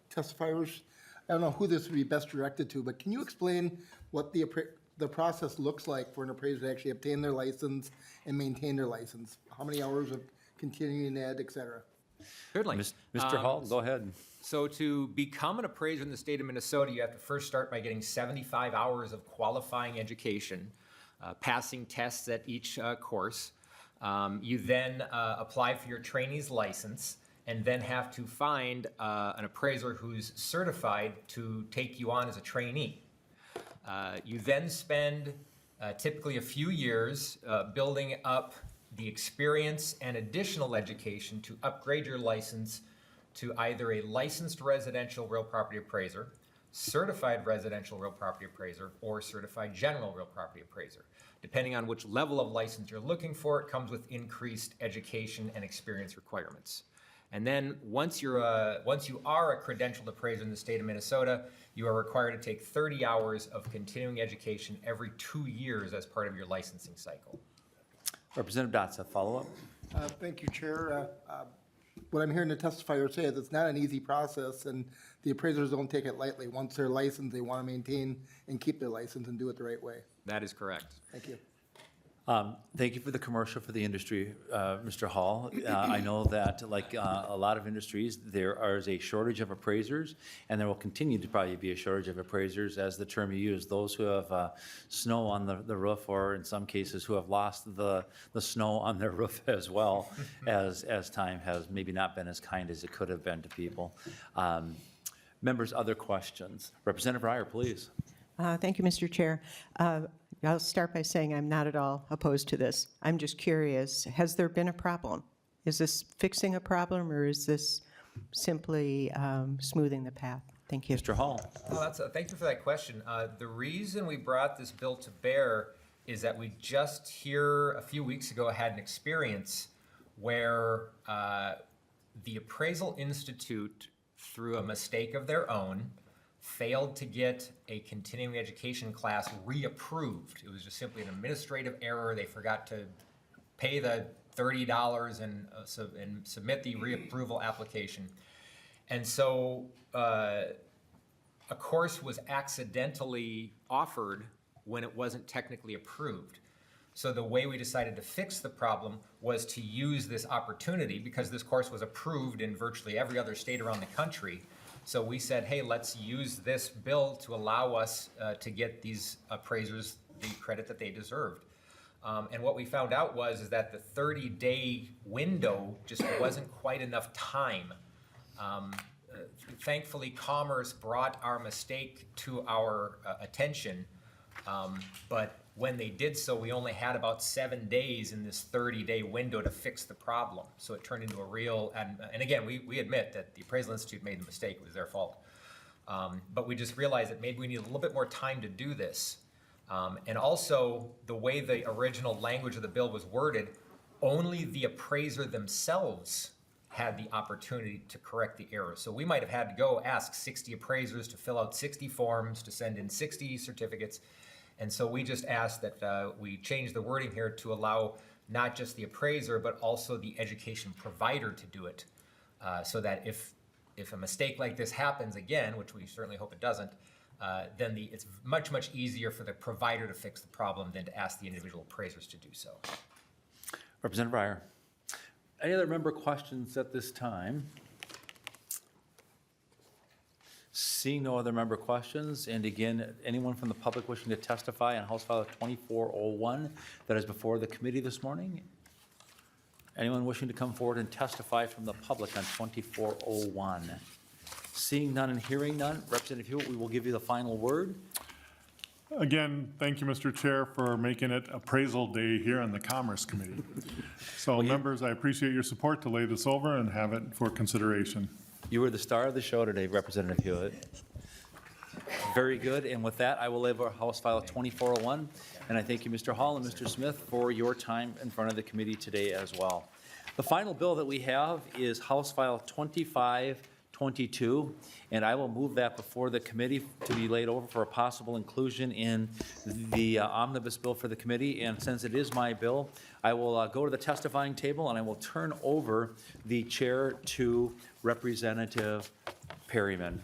Testifiers, I don't know who this would be best directed to, but can you explain what the process looks like for an appraiser to actually obtain their license and maintain their license? How many hours of continuing ed, et cetera? Certainly. Mr. Hall, go ahead. So to become an appraiser in the state of Minnesota, you have to first start by getting 75 hours of qualifying education, passing tests at each course. You then apply for your trainee's license and then have to find an appraiser who's certified to take you on as a trainee. You then spend typically a few years building up the experience and additional education to upgrade your license to either a licensed residential real property appraiser, certified residential real property appraiser, or certified general real property appraiser. Depending on which level of license you're looking for, it comes with increased education and experience requirements. And then once you are a credentialed appraiser in the state of Minnesota, you are required to take 30 hours of continuing education every 2 years as part of your licensing cycle. Representative Dotseth, follow up. Thank you, Chair. What I'm hearing the testifier say is it's not an easy process, and the appraisers don't take it lightly. Once they're licensed, they want to maintain and keep their license and do it the right way. That is correct. Thank you. Thank you for the commercial for the industry, Mr. Hall. I know that, like a lot of industries, there is a shortage of appraisers, and there will continue to probably be a shortage of appraisers, as the term you use, those who have snow on the roof, or in some cases who have lost the snow on their roof as well, as time has maybe not been as kind as it could have been to people. Members, other questions? Representative Breyer, please. Thank you, Mr. Chair. I'll start by saying I'm not at all opposed to this. I'm just curious, has there been a problem? Is this fixing a problem, or is this simply smoothing the path? Thank you. Mr. Hall. Well, thank you for that question. The reason we brought this bill to bear is that we just here a few weeks ago had an experience where the Appraisal Institute, through a mistake of their own, failed to get a continuing education class reapproved. It was just simply an administrative error. They forgot to pay the $30 and submit the reapproval application. And so a course was accidentally offered when it wasn't technically approved. So the way we decided to fix the problem was to use this opportunity, because this course was approved in virtually every other state around the country. So we said, hey, let's use this bill to allow us to get these appraisers the credit that they deserved. And what we found out is that the 30-day window just wasn't quite enough time. Thankfully, Commerce brought our mistake to our attention, but when they did so, we only had about 7 days in this 30-day window to fix the problem. So it turned into a real, and again, we admit that the Appraisal Institute made the mistake, it was their fault. But we just realized that maybe we need a little bit more time to do this. And also, the way the original language of the bill was worded, only the appraiser themselves had the opportunity to correct the error. So we might have had to go ask 60 appraisers to fill out 60 forms, to send in 60 certificates. And so we just asked that we change the wording here to allow not just the appraiser, but also the education provider to do it. So that if a mistake like this happens again, which we certainly hope it doesn't, then it's much, much easier for the provider to fix the problem than to ask the individual appraisers to do so. Representative Breyer. Any other member questions at this time? Seeing no other member questions, and again, anyone from the public wishing to testify on House File 2401 that is before the committee this morning? Anyone wishing to come forward and testify from the public on 2401? Seeing none and hearing none, Representative Huot, we will give you the final word. Again, thank you, Mr. Chair, for making it appraisal day here on the Commerce Committee. So members, I appreciate your support to lay this over and have it for consideration. You were the star of the show today, Representative Huot. Very good, and with that, I will lay over House File 2401, and I thank you, Mr. Hall and Mr. Smith, for your time in front of the committee today as well. The final bill that we have is House File 2522, and I will move that before the committee to be laid over for a possible inclusion in the omnibus bill for the committee. And since it is my bill, I will go to the testifying table and I will turn over the chair to Representative Perryman.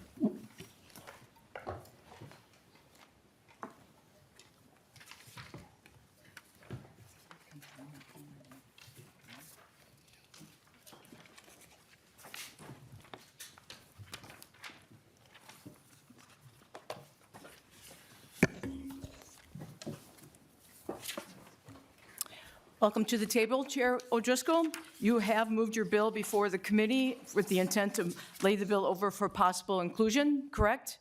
Welcome to the table, Chair O'Driscoll. You have moved your bill before the committee with the intent to lay the bill over for possible inclusion, correct?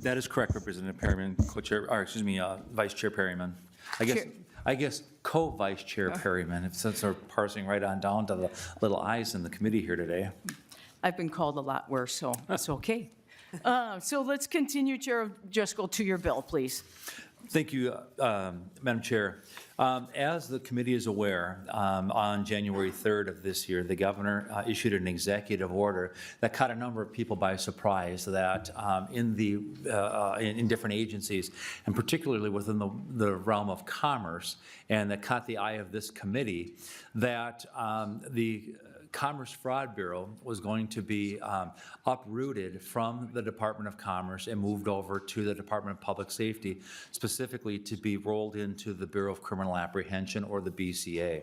That is correct, Representative Perryman, co-chair, or excuse me, Vice Chair Perryman. I guess co-Vice Chair Perryman, since we're parsing right on down to the little I's in the committee here today. I've been called a lot worse, so that's okay. So let's continue, Chair O'Driscoll, to your bill, please. Thank you, Madam Chair. As the committee is aware, on January 3rd of this year, the governor issued an executive order that caught a number of people by surprise that in different agencies, and particularly within the realm of commerce, and that caught the eye of this committee, that the Commerce Fraud Bureau was going to be uprooted from the Department of Commerce and moved over to the Department of Public Safety, specifically to be rolled into the Bureau of Criminal Apprehension, or the BCA.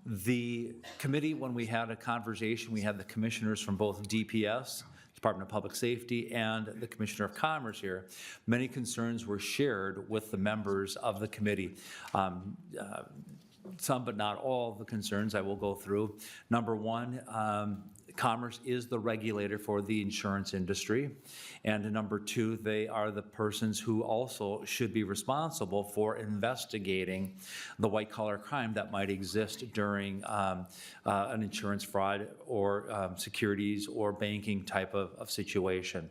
The committee, when we had a conversation, we had the commissioners from both DPS, Department of Public Safety, and the Commissioner of Commerce here. Many concerns were shared with the members of the committee. Some, but not all, of the concerns I will go through. Number one, Commerce is the regulator for the insurance industry. And number two, they are the persons who also should be responsible for investigating the white-collar crime that might exist during an insurance fraud or securities or banking type of situation.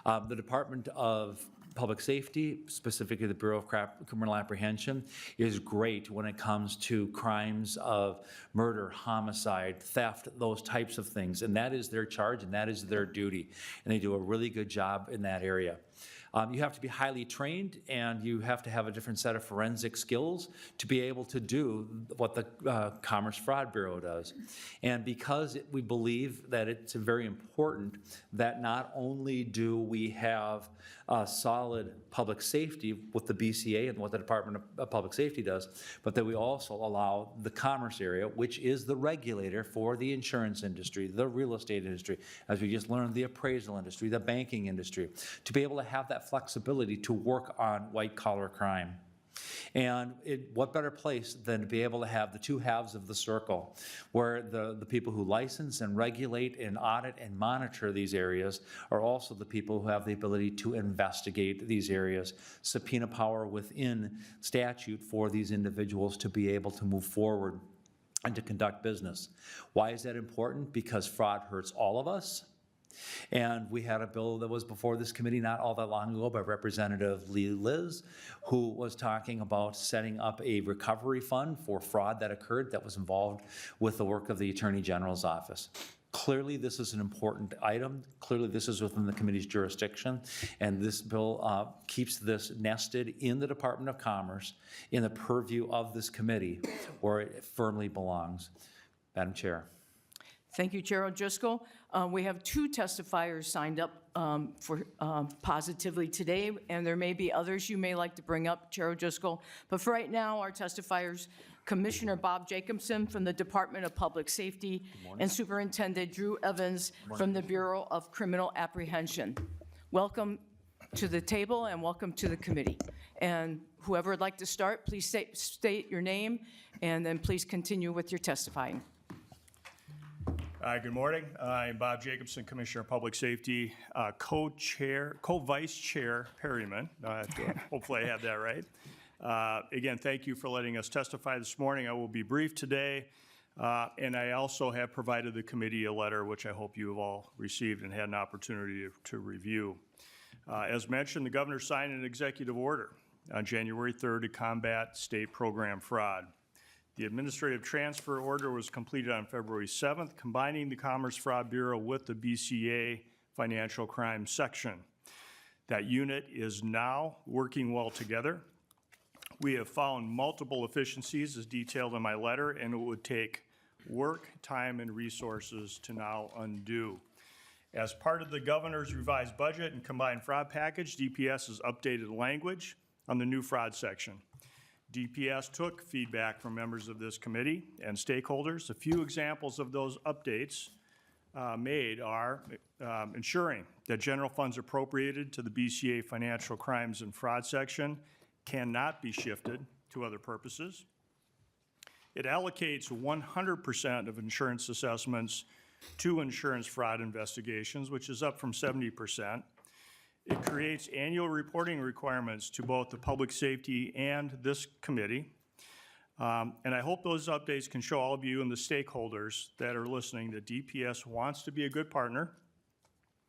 The Department of Public Safety, specifically the Bureau of Criminal Apprehension, is great when it comes to crimes of murder, homicide, theft, those types of things. And that is their charge and that is their duty. And they do a really good job in that area. You have to be highly trained and you have to have a different set of forensic skills to be able to do what the Commerce Fraud Bureau does. And because we believe that it's very important that not only do we have solid public safety with the BCA and what the Department of Public Safety does, but that we also allow the commerce area, which is the regulator for the insurance industry, the real estate industry, as we just learned, the appraisal industry, the banking industry, to be able to have that flexibility to work on white-collar crime. And what better place than to be able to have the two halves of the circle, where the people who license and regulate and audit and monitor these areas are also the people who have the ability to investigate these areas, subpoena power within statute for these individuals to be able to move forward and to conduct business. Why is that important? Because fraud hurts all of us. And we had a bill that was before this committee not all that long ago by Representative Liz, who was talking about setting up a recovery fund for fraud that occurred that was involved with the work of the Attorney General's office. Clearly, this is an important item. Clearly, this is within the committee's jurisdiction, and this bill keeps this nested in the Department of Commerce in the purview of this committee where it firmly belongs. Madam Chair. Thank you, Chair O'Driscoll. We have two testifiers signed up for positively today, and there may be others you may like to bring up, Chair O'Driscoll. But for right now, our testifiers, Commissioner Bob Jacobson from the Department of Public Safety and Superintendent Drew Evans from the Bureau of Criminal Apprehension. Welcome to the table and welcome to the committee. And whoever would like to start, please state your name and then please continue with your testifying. Good morning. I'm Bob Jacobson, Commissioner of Public Safety, co-vice chair Perryman. Hopefully I have that right. Again, thank you for letting us testify this morning. I will be brief today. And I also have provided the committee a letter, which I hope you have all received and had an opportunity to review. As mentioned, the governor signed an executive order on January 3rd to combat state program fraud. The administrative transfer order was completed on February 7th, combining the Commerce Fraud Bureau with the BCA Financial Crime Section. That unit is now working well together. We have found multiple efficiencies as detailed in my letter, and it would take work, time, and resources to now undo. As part of the governor's revised budget and combined fraud package, DPS has updated language on the new fraud section. DPS took feedback from members of this committee and stakeholders. A few examples of those updates made are ensuring that general funds appropriated to the BCA Financial Crimes and Fraud section cannot be shifted to other purposes. It allocates 100% of insurance assessments to insurance fraud investigations, which is up from 70%. It creates annual reporting requirements to both the public safety and this committee. And I hope those updates can show all of you and the stakeholders that are listening that DPS wants to be a good partner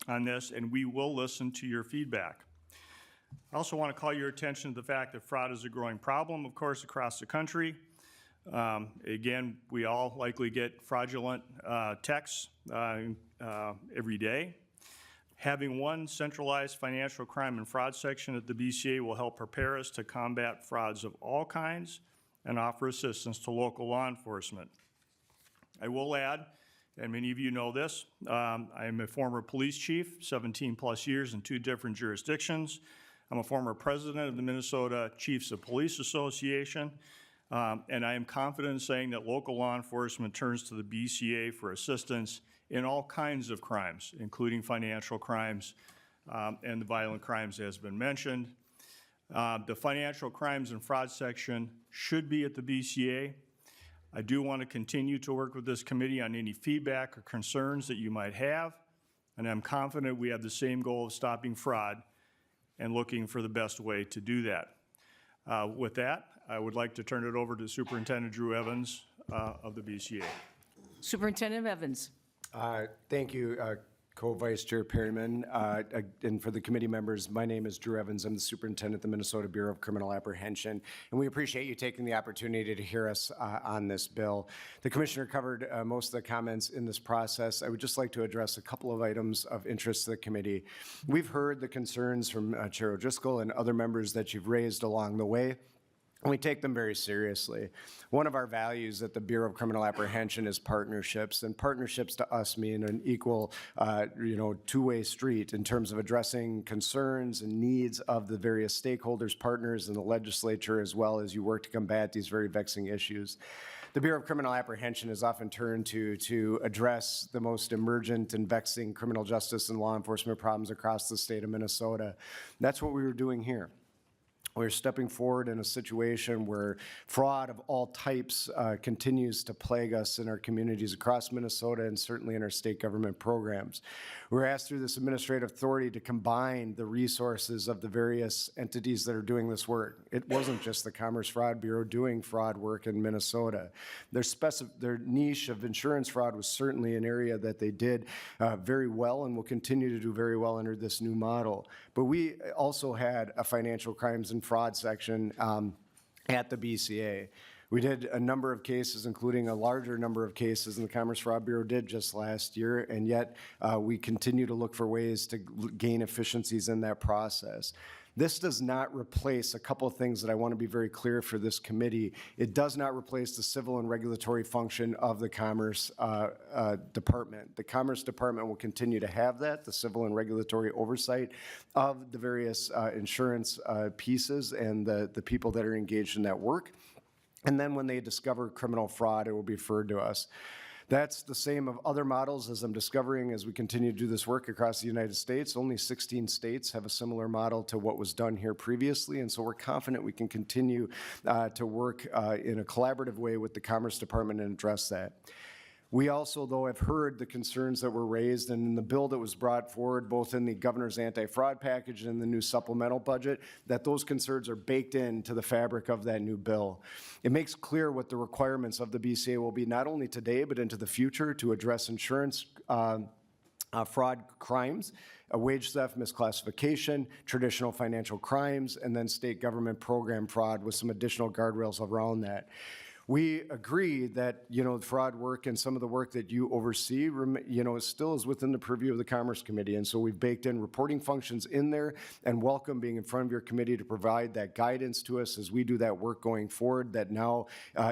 on this, and we will listen to your feedback. I also want to call your attention to the fact that fraud is a growing problem, of course, across the country. Again, we all likely get fraudulent texts every day. Having one centralized financial crime and fraud section at the BCA will help prepare us to combat frauds of all kinds and offer assistance to local law enforcement. I will add, and many of you know this, I am a former police chief, 17 plus years in 2 different jurisdictions. I'm a former president of the Minnesota Chiefs of Police Association, and I am confident in saying that local law enforcement turns to the BCA for assistance in all kinds of crimes, including financial crimes and the violent crimes as has been mentioned. The financial crimes and fraud section should be at the BCA. I do want to continue to work with this committee on any feedback or concerns that you might have, and I'm confident we have the same goal of stopping fraud and looking for the best way to do that. With that, I would like to turn it over to Superintendent Drew Evans of the BCA. Superintendent Evans. Thank you, Co-Vice Chair Perryman, and for the committee members, my name is Drew Evans. I'm the superintendent of the Minnesota Bureau of Criminal Apprehension, and we appreciate you taking the opportunity to hear us on this bill. The commissioner covered most of the comments in this process. I would just like to address a couple of items of interest to the committee. We've heard the concerns from Chair O'Driscoll and other members that you've raised along the way. And we take them very seriously. One of our values at the Bureau of Criminal Apprehension is partnerships, and partnerships to us mean an equal, two-way street in terms of addressing concerns and needs of the various stakeholders, partners, and the legislature, as well as you work to combat these very vexing issues. The Bureau of Criminal Apprehension is often turned to address the most emergent and vexing criminal justice and law enforcement problems across the state of Minnesota. That's what we were doing here. We're stepping forward in a situation where fraud of all types continues to plague us in our communities across Minnesota and certainly in our state government programs. We're asked through this administrative authority to combine the resources of the various entities that are doing this work. It wasn't just the Commerce Fraud Bureau doing fraud work in Minnesota. Their niche of insurance fraud was certainly an area that they did very well and will continue to do very well under this new model. But we also had a financial crimes and fraud section at the BCA. We did a number of cases, including a larger number of cases than the Commerce Fraud Bureau did just last year, and yet we continue to look for ways to gain efficiencies in that process. This does not replace a couple of things that I want to be very clear for this committee. It does not replace the civil and regulatory function of the Commerce Department. The Commerce Department will continue to have that, the civil and regulatory oversight of the various insurance pieces and the people that are engaged in that work. And then when they discover criminal fraud, it will be referred to us. That's the same of other models as I'm discovering as we continue to do this work across the United States. Only 16 states have a similar model to what was done here previously, and so we're confident we can continue to work in a collaborative way with the Commerce Department and address that. We also, though, have heard the concerns that were raised, and in the bill that was brought forward, both in the governor's anti-fraud package and in the new supplemental budget, that those concerns are baked into the fabric of that new bill. It makes clear what the requirements of the BCA will be, not only today, but into the future, to address insurance fraud crimes, wage theft, misclassification, traditional financial crimes, and then state government program fraud with some additional guardrails around that. We agree that, fraud work and some of the work that you oversee, still is within the purview of the Commerce Committee. And so we've baked in reporting functions in there and welcome being in front of your committee to provide that guidance to us as we do that work going forward that now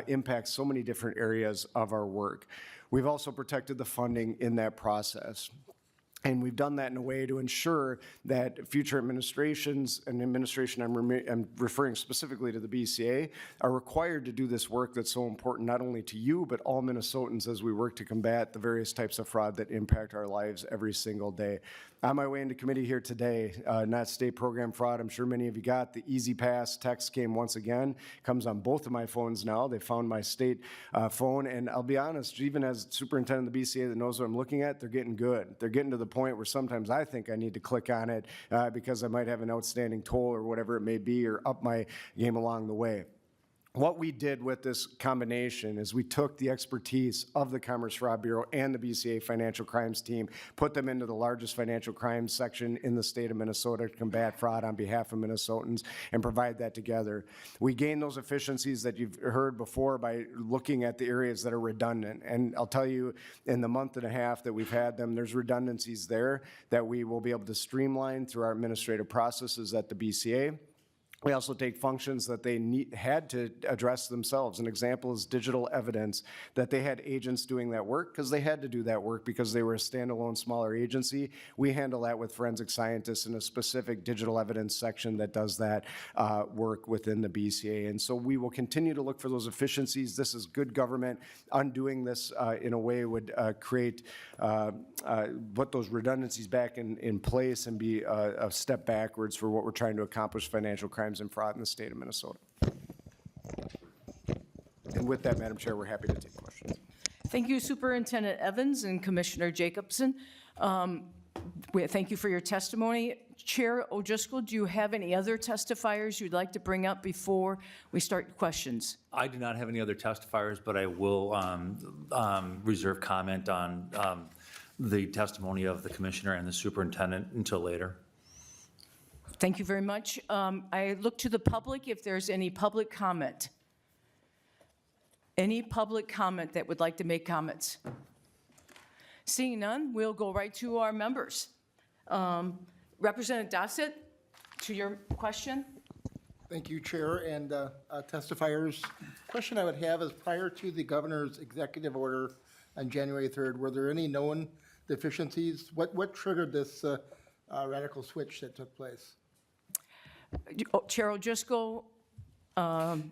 impacts so many different areas of our work. We've also protected the funding in that process. And we've done that in a way to ensure that future administrations, and administration I'm referring specifically to the BCA, are required to do this work that's so important not only to you, but all Minnesotans as we work to combat the various types of fraud that impact our lives every single day. On my way into committee here today, not state program fraud, I'm sure many of you got the Easy Pass text came once again, comes on both of my phones now. They found my state phone, and I'll be honest, even as superintendent of the BCA that knows what I'm looking at, they're getting good. They're getting to the point where sometimes I think I need to click on it because I might have an outstanding toll or whatever it may be, or up my game along the way. What we did with this combination is we took the expertise of the Commerce Fraud Bureau and the BCA Financial Crimes Team, put them into the largest financial crimes section in the state of Minnesota to combat fraud on behalf of Minnesotans and provide that together. We gained those efficiencies that you've heard before by looking at the areas that are redundant. And I'll tell you, in the month and a half that we've had them, there's redundancies there that we will be able to streamline through our administrative processes at the BCA. We also take functions that they had to address themselves. An example is digital evidence, that they had agents doing that work because they had to do that work because they were a standalone smaller agency. We handle that with forensic scientists in a specific digital evidence section that does that work within the BCA. And so we will continue to look for those efficiencies. This is good government. Undoing this in a way would create, put those redundancies back in place and be a step backwards for what we're trying to accomplish financial crimes and fraud in the state of Minnesota. And with that, Madam Chair, we're happy to take questions. Thank you, Superintendent Evans and Commissioner Jacobson. Thank you for your testimony. Chair O'Driscoll, do you have any other testifiers you'd like to bring up before we start questions? I do not have any other testifiers, but I will reserve comment on the testimony of the commissioner and the superintendent until later. Thank you very much. I look to the public if there's any public comment. Any public comment that would like to make comments? Seeing none, we'll go right to our members. Representative Dossett, to your question. Thank you, Chair and testifiers. Question I would have is, prior to the governor's executive order on January 3rd, were there any known deficiencies? What triggered this radical switch that took place? Chair O'Driscoll,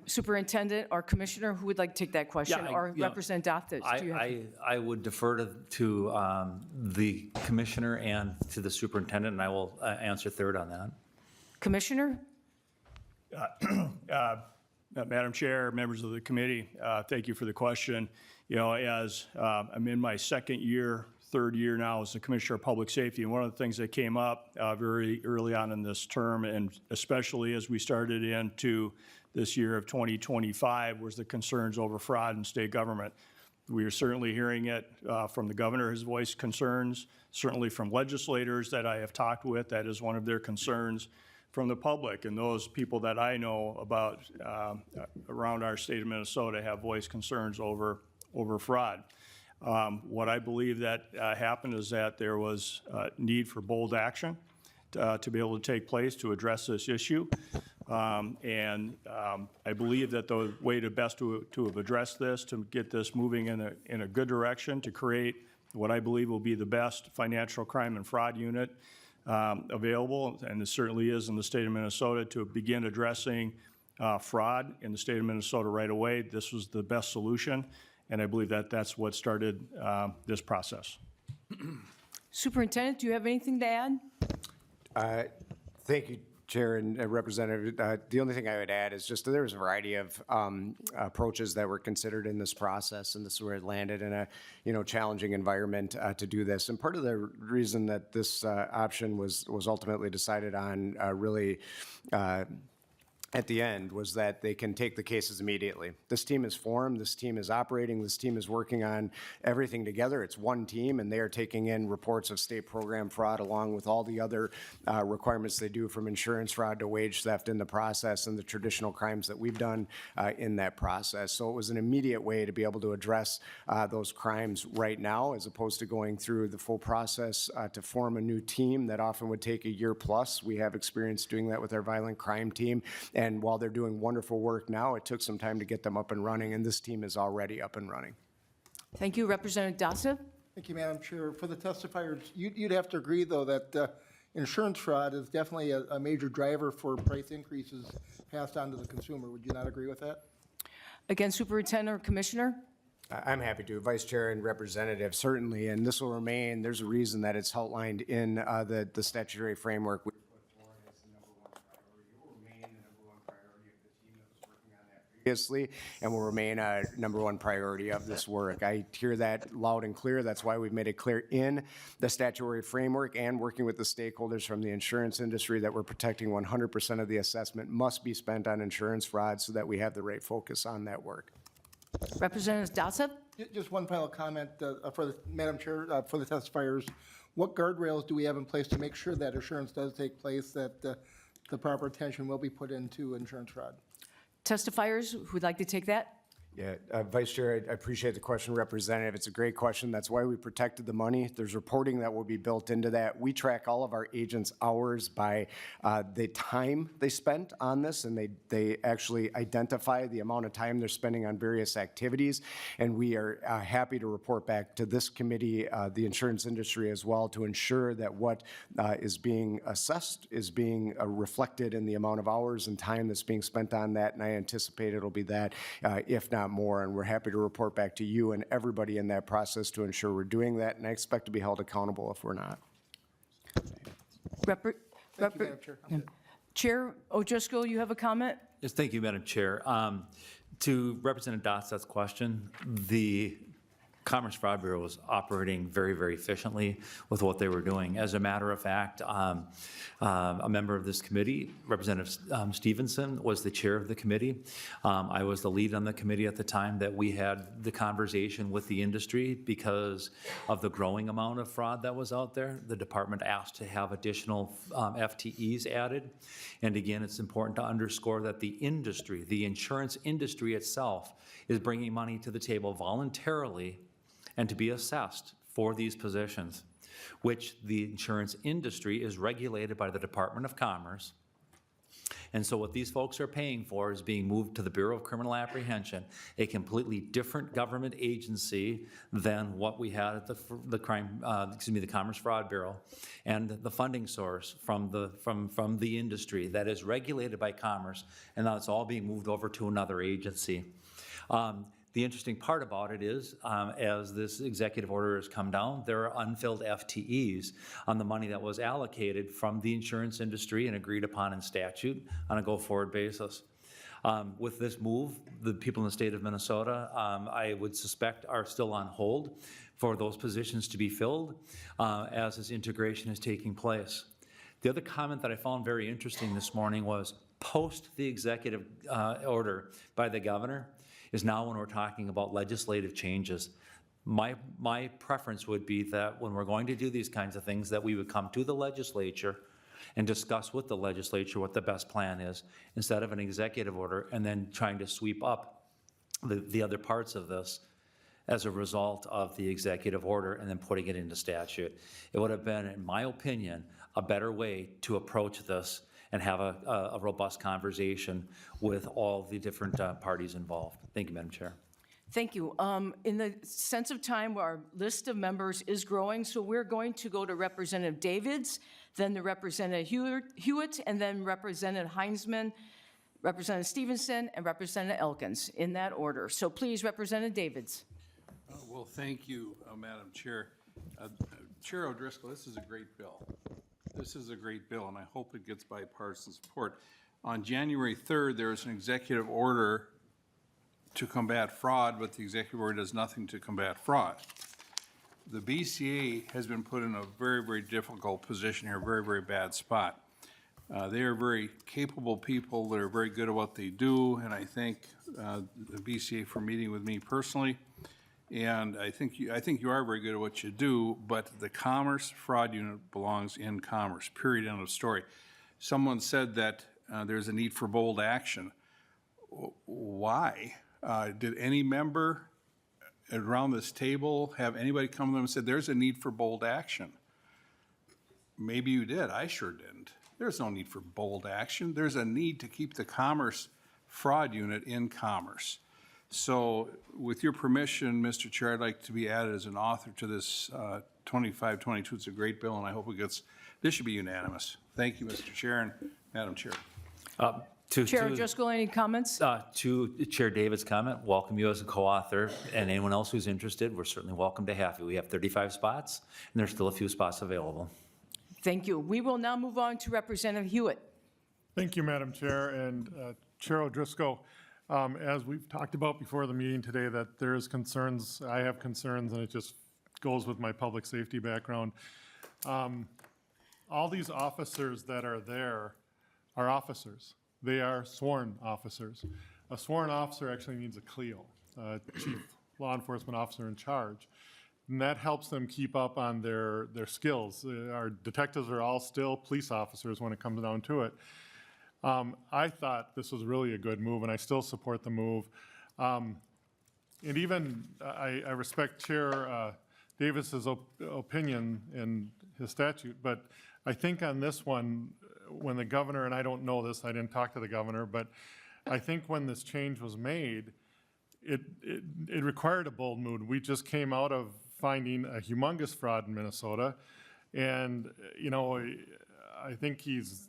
Superintendent or Commissioner, who would like to take that question? Or Representative Dossett, do you have? I would defer to the commissioner and to the superintendent, and I will answer third on that. Commissioner? Madam Chair, members of the committee, thank you for the question. You know, as I'm in my third year now as the Commissioner of Public Safety, and one of the things that came up very early on in this term, and especially as we started into this year of 2025, was the concerns over fraud in state government. We are certainly hearing it from the governor, his voiced concerns, certainly from legislators that I have talked with, that is one of their concerns, from the public, and those people that I know about around our state of Minnesota have voiced concerns over fraud. What I believe that happened is that there was a need for bold action to be able to take place to address this issue. And I believe that the way to best to have addressed this, to get this moving in a good direction, to create what I believe will be the best financial crime and fraud unit available, and it certainly is in the state of Minnesota, to begin addressing fraud in the state of Minnesota right away. This was the best solution, and I believe that that's what started this process. Superintendent, do you have anything to add? Thank you, Chair and Representative. The only thing I would add is just that there was a variety of approaches that were considered in this process, and this is where it landed in a challenging environment to do this. And part of the reason that this option was ultimately decided on really at the end was that they can take the cases immediately. This team is formed, this team is operating, this team is working on everything together. It's one team, and they are taking in reports of state program fraud along with all the other requirements they do, from insurance fraud to wage theft in the process, and the traditional crimes that we've done in that process. So it was an immediate way to be able to address those crimes right now, as opposed to going through the full process to form a new team that often would take a year plus. We have experience doing that with our violent crime team. And while they're doing wonderful work now, it took some time to get them up and running, and this team is already up and running. Thank you. Representative Dossett? Thank you, Madam Chair. For the testifiers, you'd have to agree, though, that insurance fraud is definitely a major driver for price increases passed on to the consumer. Would you not agree with that? Again, Superintendent or Commissioner? I'm happy to. Vice Chair and Representative, certainly, and this will remain, there's a reason that it's outlined in the statutory framework. Previously, and will remain a #1 priority of this work. I hear that loud and clear. That's why we've made it clear in the statutory framework and working with the stakeholders from the insurance industry that we're protecting 100% of the assessment must be spent on insurance fraud, so that we have the right focus on that work. Representative Dossett? Just one final comment for the Madam Chair, for the testifiers. What guardrails do we have in place to make sure that assurance does take place, that the proper attention will be put into insurance fraud? Testifiers who would like to take that? Yeah, Vice Chair, I appreciate the question, Representative. It's a great question. That's why we protected the money. There's reporting that will be built into that. We track all of our agents' hours by the time they spent on this, and they actually identify the amount of time they're spending on various activities. And we are happy to report back to this committee, the insurance industry as well, to ensure that what is being assessed is being reflected in the amount of hours and time that's being spent on that. And I anticipate it'll be that, if not more, and we're happy to report back to you and everybody in that process to ensure we're doing that, and I expect to be held accountable if we're not. Chair O'Driscoll, you have a comment? Yes, thank you, Madam Chair. To Representative Dossett's question, the Commerce Fraud Bureau was operating very, very efficiently with what they were doing. As a matter of fact, a member of this committee, Representative Stevenson, was the chair of the committee. I was the lead on the committee at the time that we had the conversation with the industry because of the growing amount of fraud that was out there. The department asked to have additional FTEs added. And again, it's important to underscore that the industry, the insurance industry itself, is bringing money to the table voluntarily and to be assessed for these positions, which the insurance industry is regulated by the Department of Commerce. And so what these folks are paying for is being moved to the Bureau of Criminal Apprehension, a completely different government agency than what we had at the Commerce Fraud Bureau, and the funding source from the industry that is regulated by Commerce, and now it's all being moved over to another agency. The interesting part about it is, as this executive order has come down, there are unfilled FTEs on the money that was allocated from the insurance industry and agreed upon in statute on a go-forward basis. With this move, the people in the state of Minnesota, I would suspect, are still on hold for those positions to be filled as this integration is taking place. The other comment that I found very interesting this morning was post the executive order by the governor is now when we're talking about legislative changes. My preference would be that when we're going to do these kinds of things, that we would come to the legislature and discuss with the legislature what the best plan is, instead of an executive order and then trying to sweep up the other parts of this as a result of the executive order and then putting it into statute. It would have been, in my opinion, a better way to approach this and have a robust conversation with all the different parties involved. Thank you, Madam Chair. Thank you. In the sense of time, our list of members is growing, so we're going to go to Representative Davids, then the Representative Huot, and then Representative Heinzman, Representative Stevenson, and Representative Elkins, in that order. So please, Representative Davids. Well, thank you, Madam Chair. Chair O'Driscoll, this is a great bill. This is a great bill, and I hope it gets bipartisan support. On January 3rd, there was an executive order to combat fraud, but the executive order does nothing to combat fraud. The BCA has been put in a very, very difficult position here, a very, very bad spot. They are very capable people that are very good at what they do, and I thank the BCA for meeting with me personally. And I think you are very good at what you do, but the Commerce Fraud Unit belongs in Commerce, period, end of story. Someone said that there's a need for bold action. Why? Did any member around this table have anybody come to them and said, there's a need for bold action? Maybe you did. I sure didn't. There's no need for bold action. There's a need to keep the Commerce Fraud Unit in Commerce. So with your permission, Mr. Chair, I'd like to be added as an author to this 2522. It's a great bill, and I hope it gets, this should be unanimous. Thank you, Mr. Chair and Madam Chair. Chair O'Driscoll, any comments? To Chair David's comment, welcome you as a co-author, and anyone else who's interested, we're certainly welcome to have you. We have 35 spots, and there's still a few spots available. Thank you. We will now move on to Representative Huot. Thank you, Madam Chair, and Chair O'Driscoll. As we've talked about before the meeting today, that there is concerns, I have concerns, and it just goes with my public safety background. All these officers that are there are officers. They are sworn officers. A sworn officer actually needs a CLEO, Chief Law Enforcement Officer in Charge. And that helps them keep up on their skills. Our detectives are all still police officers when it comes down to it. I thought this was really a good move, and I still support the move. And even, I respect Chair Davis's opinion and his statute, but I think on this one, when the governor, and I don't know this, I didn't talk to the governor, but I think when this change was made, it required a bold move. We just came out of finding a humongous fraud in Minnesota, and, you know, I think he's,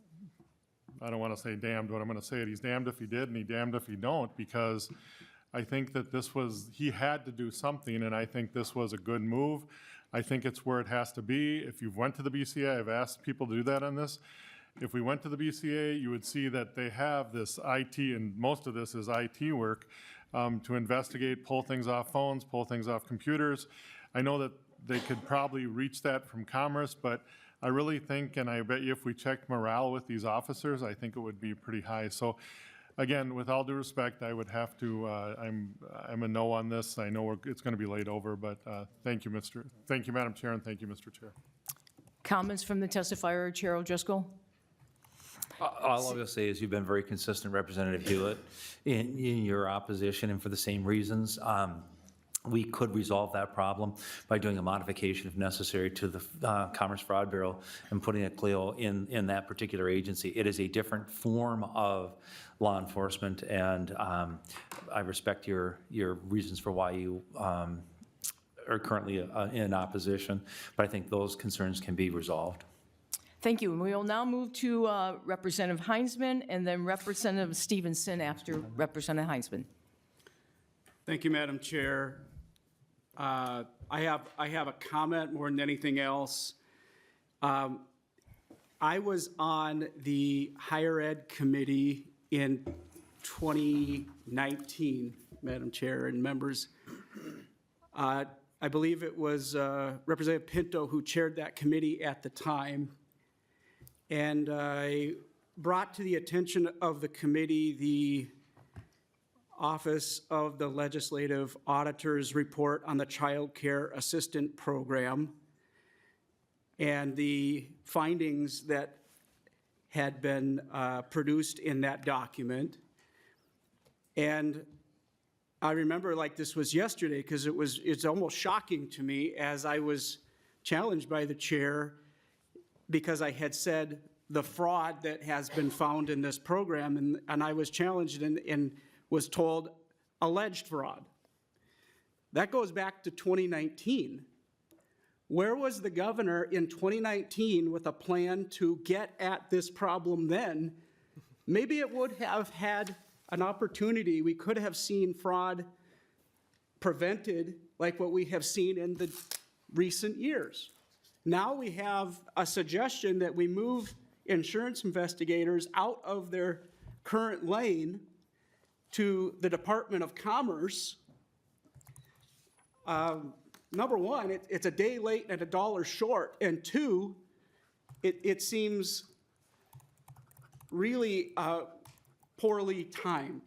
I don't want to say damned, but I'm going to say it. He's damned if he did, and he's damned if he don't, because I think that this was, he had to do something, and I think this was a good move. I think it's where it has to be. If you've went to the BCA, I've asked people to do that on this, If we went to the BCA, you would see that they have this IT, and most of this is IT work, to investigate, pull things off phones, pull things off computers. I know that they could probably reach that from Commerce, but I really think, and I bet you if we checked morale with these officers, I think it would be pretty high. So again, with all due respect, I would have to, I'm a no on this. I know it's going to be laid over, but thank you, Madam Chair, and thank you, Mr. Chair. Comments from the testifier, Chair O'Driscoll? All I will say is you've been very consistent, Representative Hewitt, in your opposition, and for the same reasons. We could resolve that problem by doing a modification, if necessary, to the Commerce Fraud Bureau and putting a CLEO in that particular agency. It is a different form of law enforcement, and I respect your reasons for why you are currently in opposition, but I think those concerns can be resolved. Thank you. And we will now move to Representative Heinsman and then Representative Stevenson after Representative Heinsman. Thank you, Madam Chair. I have a comment more than anything else. I was on the Higher Ed Committee in 2019, Madam Chair and members. I believe it was Representative Pinto who chaired that committee at the time. And I brought to the attention of the committee the Office of the Legislative Auditor's report on the Child Care Assistant Program and the findings that had been produced in that document. And I remember like this was yesterday because it's almost shocking to me as I was challenged by the chair because I had said the fraud that has been found in this program, and I was challenged and was told alleged fraud. That goes back to 2019. Where was the governor in 2019 with a plan to get at this problem then? Maybe it would have had an opportunity. We could have seen fraud prevented like what we have seen in the recent years. Now we have a suggestion that we move insurance investigators out of their current lane to the Department of Commerce. Number one, it's a day late and $1 short, and two, it seems really poorly timed.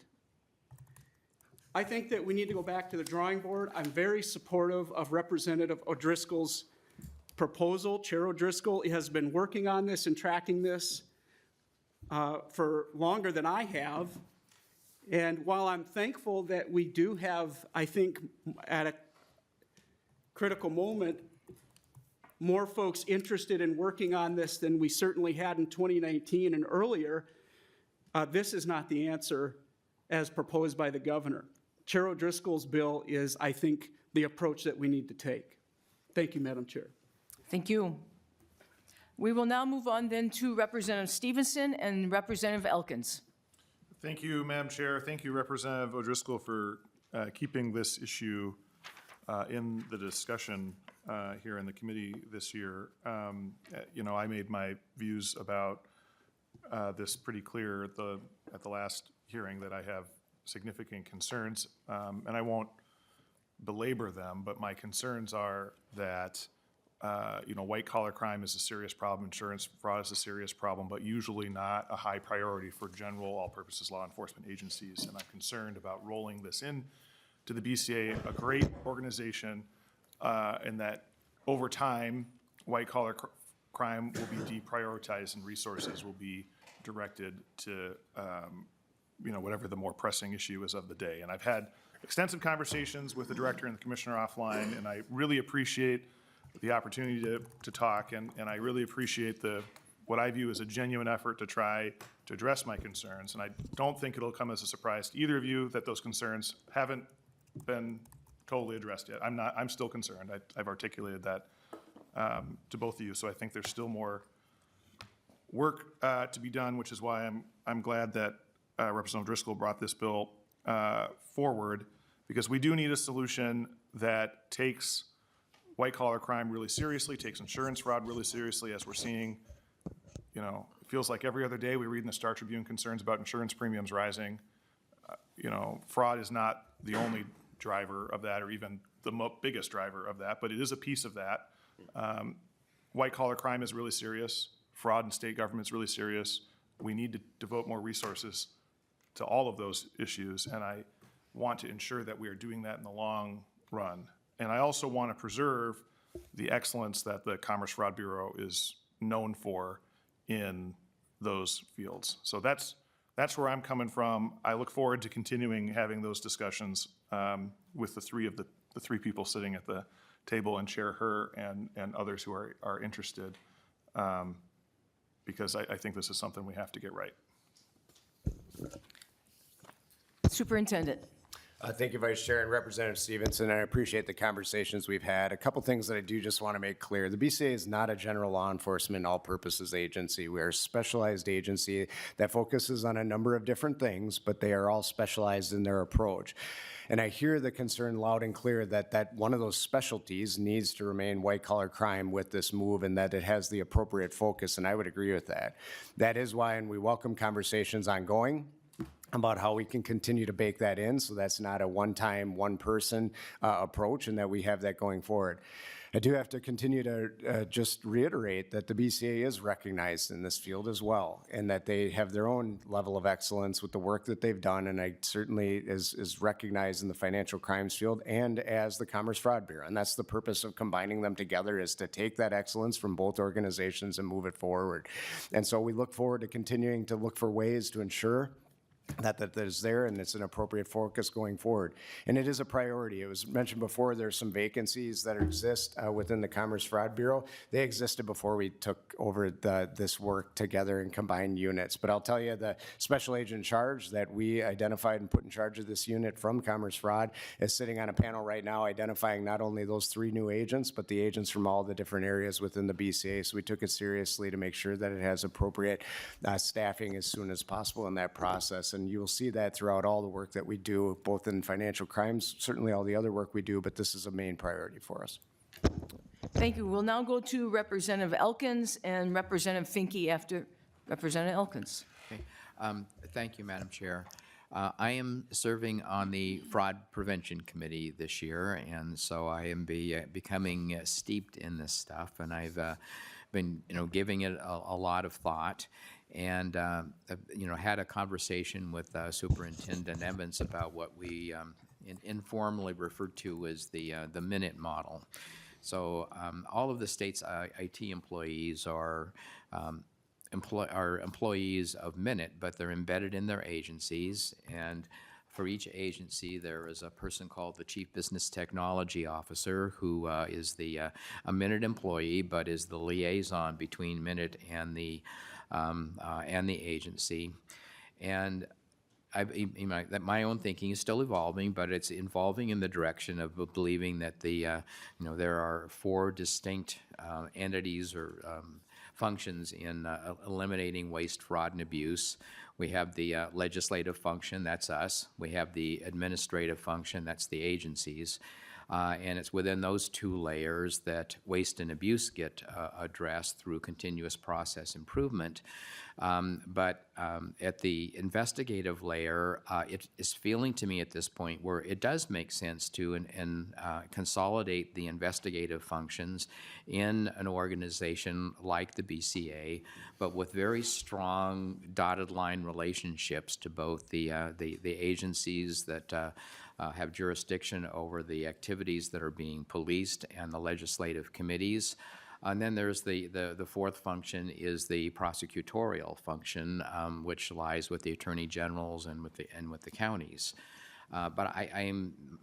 I think that we need to go back to the drawing board. I'm very supportive of Representative O'Driscoll's proposal. Chair O'Driscoll has been working on this and tracking this for longer than I have. And while I'm thankful that we do have, I think, at a critical moment, more folks interested in working on this than we certainly had in 2019 and earlier, this is not the answer as proposed by the governor. Chair O'Driscoll's bill is, I think, the approach that we need to take. Thank you, Madam Chair. Thank you. We will now move on then to Representative Stevenson and Representative Elkins. Thank you, Madam Chair. Thank you, Representative O'Driscoll, for keeping this issue in the discussion here in the committee this year. I made my views about this pretty clear at the last hearing that I have significant concerns, and I won't belabor them, but my concerns are that white-collar crime is a serious problem, insurance fraud is a serious problem, but usually not a high priority for general all-purposes law enforcement agencies. And I'm concerned about rolling this in to the BCA, a great organization, and that over time, white-collar crime will be deprioritized and resources will be directed to whatever the more pressing issue is of the day. And I've had extensive conversations with the director and the commissioner offline, and I really appreciate the opportunity to talk, and I really appreciate what I view as a genuine effort to try to address my concerns. And I don't think it'll come as a surprise to either of you that those concerns haven't been totally addressed yet. I'm still concerned. I've articulated that to both of you, so I think there's still more work to be done, which is why I'm glad that Representative Driscoll brought this bill forward, because we do need a solution that takes white-collar crime really seriously, takes insurance fraud really seriously, as we're seeing You know, it feels like every other day we read in the Star Tribune concerns about insurance premiums rising. You know, fraud is not the only driver of that, or even the biggest driver of that, but it is a piece of that. White-collar crime is really serious. Fraud in state government is really serious. We need to devote more resources to all of those issues, and I want to ensure that we are doing that in the long run. And I also want to preserve the excellence that the Commerce Fraud Bureau is known for in those fields. So that's where I'm coming from. I look forward to continuing having those discussions with the three people sitting at the table, and Chair Herr and others who are interested, because I think this is something we have to get right. Superintendent. Thank you, Vice Chair and Representative Stevenson. I appreciate the conversations we've had. A couple things that I do just want to make clear. The BCA is not a general law enforcement all-purposes agency. We are a specialized agency that focuses on a number of different things, but they are all specialized in their approach. And I hear the concern loud and clear that one of those specialties needs to remain white-collar crime with this move, and that it has the appropriate focus, and I would agree with that. That is why, and we welcome conversations ongoing about how we can continue to bake that in, so that's not a one-time, one-person approach, and that we have that going forward. I do have to continue to just reiterate that the BCA is recognized in this field as well, and that they have their own level of excellence with the work that they've done, and I certainly is recognized in the financial crimes field and as the Commerce Fraud Bureau. And that's the purpose of combining them together, is to take that excellence from both organizations and move it forward. And so we look forward to continuing to look for ways to ensure that is there, and it's an appropriate focus going forward. And it is a priority. It was mentioned before, there's some vacancies that exist within the Commerce Fraud Bureau. They existed before we took over this work together and combined units. But I'll tell you, the special agent in charge that we identified and put in charge of this unit from Commerce Fraud is sitting on a panel right now identifying not only those 3 new agents, but the agents from all the different areas within the BCA. So we took it seriously to make sure that it has appropriate staffing as soon as possible in that process. And you will see that throughout all the work that we do, both in financial crimes, certainly all the other work we do, but this is a main priority for us. Thank you. We'll now go to Representative Elkins and Representative Finke after Representative Elkins. Okay. Thank you, Madam Chair. I am serving on the Fraud Prevention Committee this year, and so I am becoming steeped in this stuff, and I've been, giving it a lot of thought. And had a conversation with Superintendent Evans about what we informally referred to as the minute model. So all of the state's IT employees are employees of Minute, but they're embedded in their agencies. And for each agency, there is a person called the Chief Business Technology Officer, who is a Minute employee, but is the liaison between Minute and the agency. And my own thinking is still evolving, but it's evolving in the direction of believing that there are 4 distinct entities or functions in eliminating waste, fraud, and abuse. We have the legislative function, that's us. We have the administrative function, that's the agencies. And it's within those 2 layers that waste and abuse get addressed through continuous process improvement. But at the investigative layer, it is feeling to me at this point where it does make sense to consolidate the investigative functions in an organization like the BCA, but with very strong dotted line relationships to both the agencies that have jurisdiction over the activities that are being policed and the legislative committees. And then there's the 4th function is the prosecutorial function, which lies with the attorney generals and with the counties. But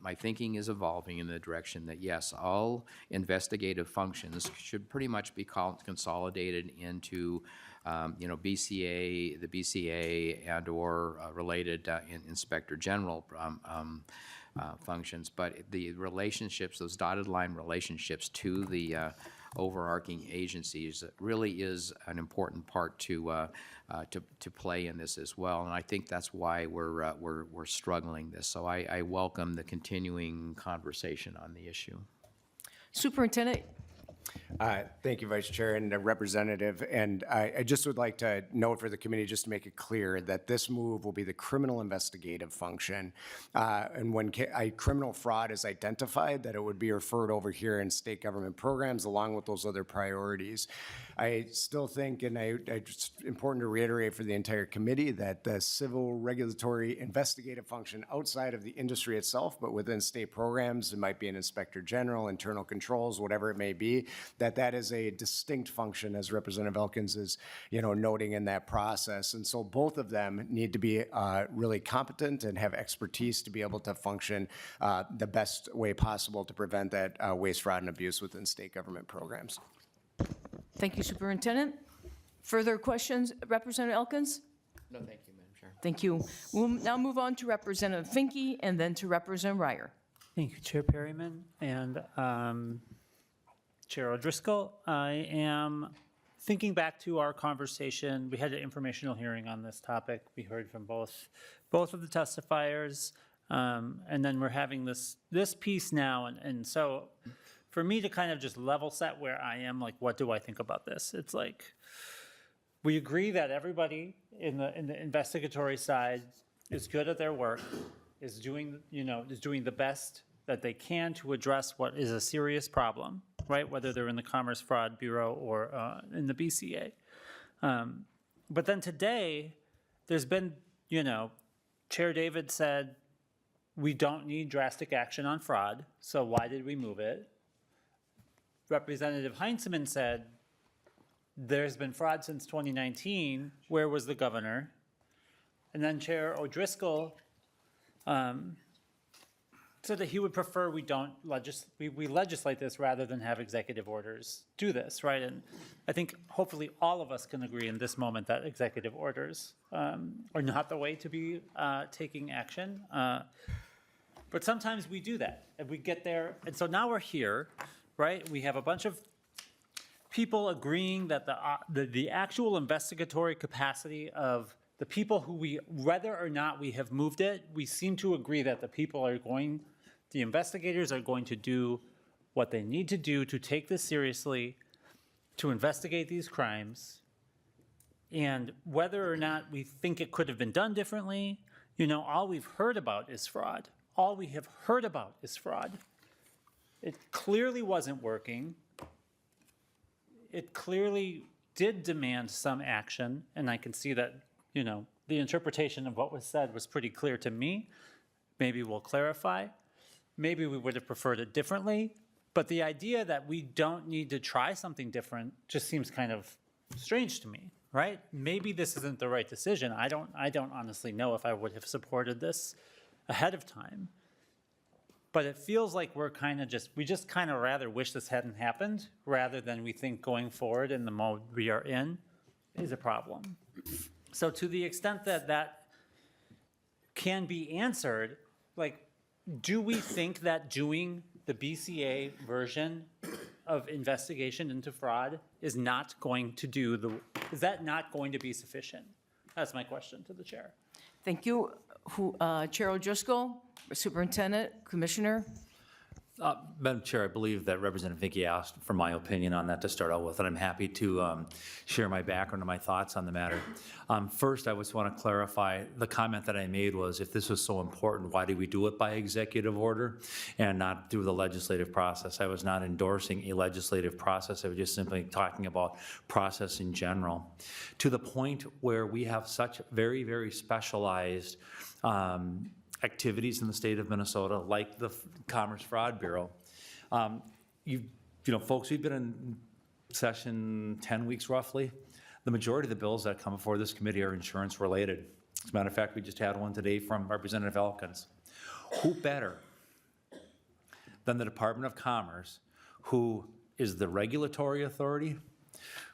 my thinking is evolving in the direction that yes, all investigative functions should pretty much be consolidated into BCA, the BCA, and/or related inspector general functions. But the relationships, those dotted line relationships to the overarching agencies, really is an important part to play in this as well. And I think that's why we're struggling this. So I welcome the continuing conversation on the issue. Superintendent Thank you, Vice Chair and Representative. And I just would like to note for the committee, just to make it clear, that this move will be the criminal investigative function. And when criminal fraud is identified, that it would be referred over here in state government programs along with those other priorities. I still think, and it's important to reiterate for the entire committee, that the civil regulatory investigative function outside of the industry itself, but within state programs, it might be an inspector general, internal controls, whatever it may be, that is a distinct function, as Representative Elkins is, noting in that process. And so both of them need to be really competent and have expertise to be able to function the best way possible to prevent that waste, fraud, and abuse within state government programs. Thank you, Superintendent. Further questions, Representative Elkins? No, thank you, Madam Chair. Thank you. We'll now move on to Representative Finke and then to Representative Ryer. Thank you, Chair Perryman and Chair O'Driscoll. I am thinking back to our conversation. We had an informational hearing on this topic. We heard from both of the testifiers, and then we're having this piece now. And so for me to kind of just level set where I am, like, what do I think about this? It's like, we agree that everybody in the investigatory side is good at their work, is doing the best that they can to address what is a serious problem, right? Whether they're in the Commerce Fraud Bureau or in the BCA. But then today, there's been, Chair David said, we don't need drastic action on fraud, so why did we move it? Representative Heinzman said, there's been fraud since 2019, where was the governor? And then Chair O'Driscoll said that he would prefer we don't legislate this rather than have executive orders do this, right? And I think hopefully all of us can agree in this moment that executive orders are not the way to be taking action. But sometimes we do that and we get there. And so now we're here, right? We have a bunch of people agreeing that the actual investigatory capacity of the people who whether or not we have moved it, we seem to agree that the investigators are going to do what they need to do to take this seriously, to investigate these crimes. And whether or not we think it could have been done differently, all we've heard about is fraud. All we have heard about is fraud. It clearly wasn't working. It clearly did demand some action, and I can see that, the interpretation of what was said was pretty clear to me. Maybe we'll clarify. Maybe we would have preferred it differently, but the idea that we don't need to try something different just seems kind of strange to me, right? Maybe this isn't the right decision. I don't honestly know if I would have supported this ahead of time. But it feels like we just kind of rather wish this hadn't happened rather than we think going forward in the mode we are in is a problem. So to the extent that that can be answered, do we think that doing the BCA version of investigation into fraud is not going to be sufficient? That's my question to the chair. Thank you. Chair O'Driscoll, Superintendent, Commissioner. Madam Chair, I believe that Representative Finke asked for my opinion on that to start out with, and I'm happy to share my background and my thoughts on the matter. First, I just want to clarify the comment that I made was, if this was so important, why did we do it by executive order and not through the legislative process? I was not endorsing a legislative process. I was just simply talking about process in general. To the point where we have such very, very specialized activities in the state of Minnesota, like the Commerce Fraud Bureau. Folks, we've been in session 10 weeks roughly. The majority of the bills that come before this committee are insurance related. As a matter of fact, we just had one today from Representative Elkins. Who better than the Department of Commerce, who is the regulatory authority,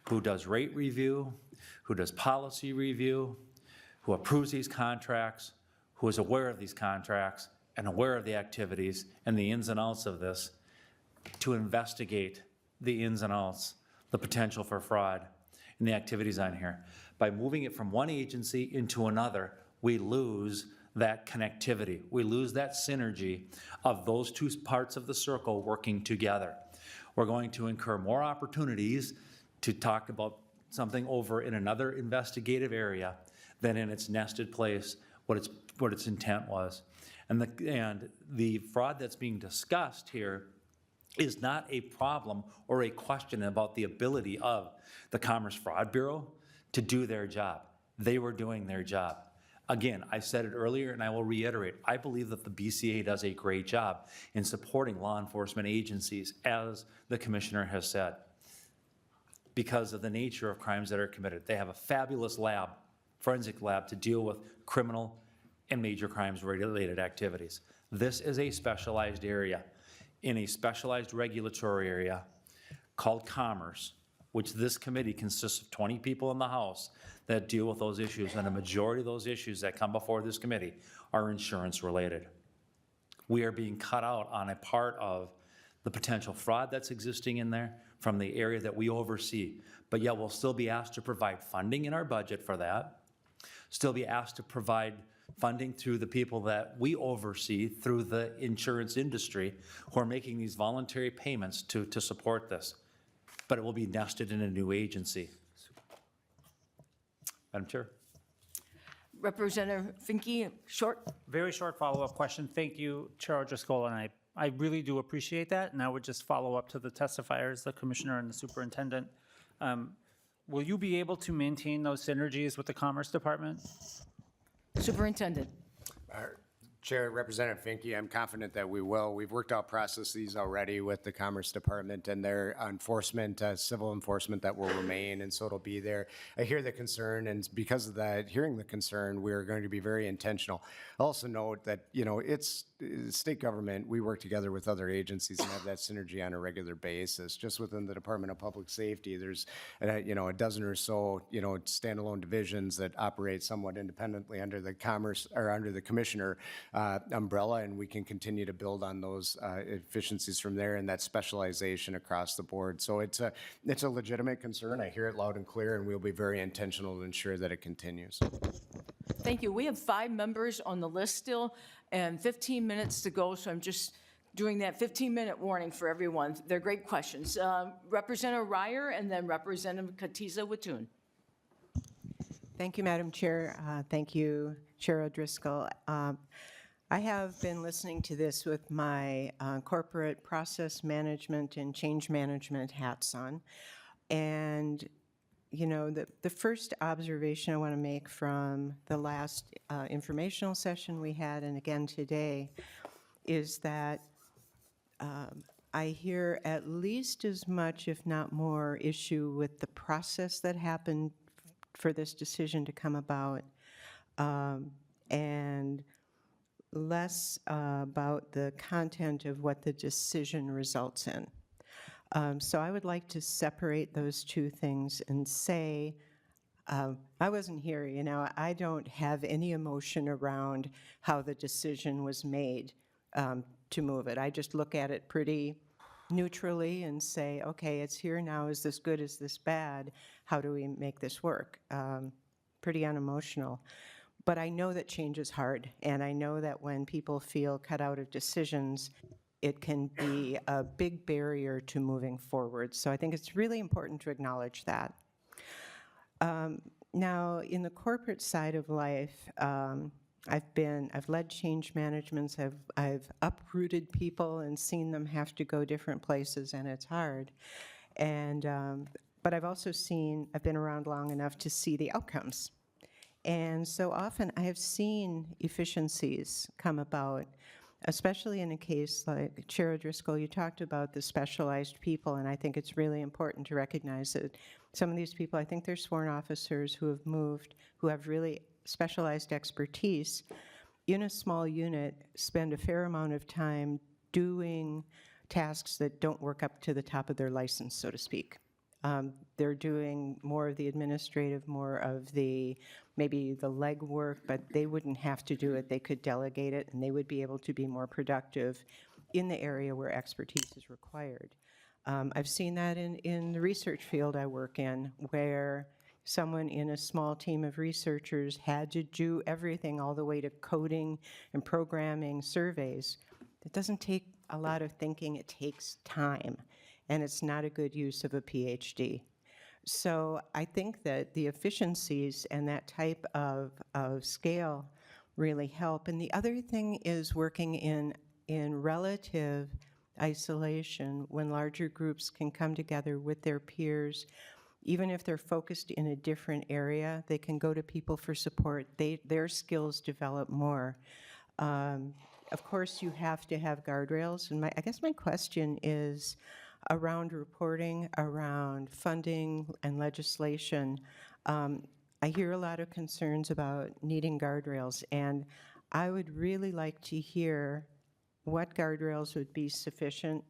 who does rate review, who does policy review, who approves these contracts, who is aware of these contracts and aware of the activities and the ins and outs of this, to investigate the ins and outs, the potential for fraud, and the activities on here. By moving it from one agency into another, we lose that connectivity. We lose that synergy of those two parts of the circle working together. We're going to incur more opportunities to talk about something over in another investigative area than in its nested place, what its intent was. And the fraud that's being discussed here is not a problem or a question about the ability of the Commerce Fraud Bureau to do their job. They were doing their job. Again, I said it earlier and I will reiterate, I believe that the BCA does a great job in supporting law enforcement agencies, as the Commissioner has said, because of the nature of crimes that are committed. They have a fabulous lab, forensic lab, to deal with criminal and major crimes related activities. This is a specialized area in a specialized regulatory area called Commerce, which this committee consists of 20 people in the House that deal with those issues, and a majority of those issues that come before this committee are insurance related. We are being cut out on a part of the potential fraud that's existing in there from the area that we oversee, but yet we'll still be asked to provide funding in our budget for that, still be asked to provide funding through the people that we oversee through the insurance industry who are making these voluntary payments to support this. But it will be nested in a new agency. Madam Chair. Representative Finke, short. Very short follow-up question. Thank you, Chair O'Driscoll, and I really do appreciate that. And I would just follow up to the testifiers, the Commissioner and the Superintendent. Will you be able to maintain those synergies with the Commerce Department? Superintendent. Chair, Representative Finke, I'm confident that we will. We've worked out processes already with the Commerce Department and their enforcement, civil enforcement that will remain, and so it'll be there. I hear the concern, and because of that, hearing the concern, we're going to be very intentional. I'll also note that, it's state government, we work together with other agencies and have that synergy on a regular basis. Just within the Department of Public Safety, there's, a dozen or so, standalone divisions that operate somewhat independently under the Commerce, or under the Commissioner umbrella, and we can continue to build on those efficiencies from there and that specialization across the board. So it's a legitimate concern. I hear it loud and clear, and we'll be very intentional to ensure that it continues. Thank you. We have 5 members on the list still and 15 minutes to go, so I'm just doing that 15-minute warning for everyone. They're great questions. Representative Ryer and then Representative Katiza Watun. Thank you, Madam Chair. Thank you, Chair O'Driscoll. I have been listening to this with my corporate process management and change management hats on. And, the first observation I want to make from the last informational session we had, and again today, is that I hear at least as much, if not more, issue with the process that happened for this decision to come about, and less about the content of what the decision results in. So I would like to separate those two things and say, I wasn't here, I don't have any emotion around how the decision was made to move it. I just look at it pretty neutrally and say, okay, it's here now. Is this good? Is this bad? How do we make this work? Pretty unemotional. But I know that change is hard, and I know that when people feel cut out of decisions, it can be a big barrier to moving forward. So I think it's really important to acknowledge that. Now, in the corporate side of life, I've led change managements, I've uprooted people and seen them have to go different places, and it's hard. And, but I've also I've been around long enough to see the outcomes. And so often I have seen efficiencies come about, especially in a case like Chair O'Driscoll, you talked about the specialized people, and I think it's really important to recognize that some of these people, I think they're sworn officers who have moved, who have really specialized expertise in a small unit, spend a fair amount of time doing tasks that don't work up to the top of their license, so to speak. They're doing more of the administrative, more of maybe the legwork, but they wouldn't have to do it. They could delegate it, and they would be able to be more productive in the area where expertise is required. I've seen that in the research field I work in, where someone in a small team of researchers had to do everything all the way to coding and programming surveys. It doesn't take a lot of thinking, it takes time. and it's not a good use of a PhD. So I think that the efficiencies and that type of scale really help. And the other thing is working in relative isolation when larger groups can come together with their peers. Even if they're focused in a different area, they can go to people for support. Their skills develop more. Of course, you have to have guardrails. And I guess my question is around reporting, around funding and legislation. I hear a lot of concerns about needing guardrails, and I would really like to hear what guardrails would be sufficient,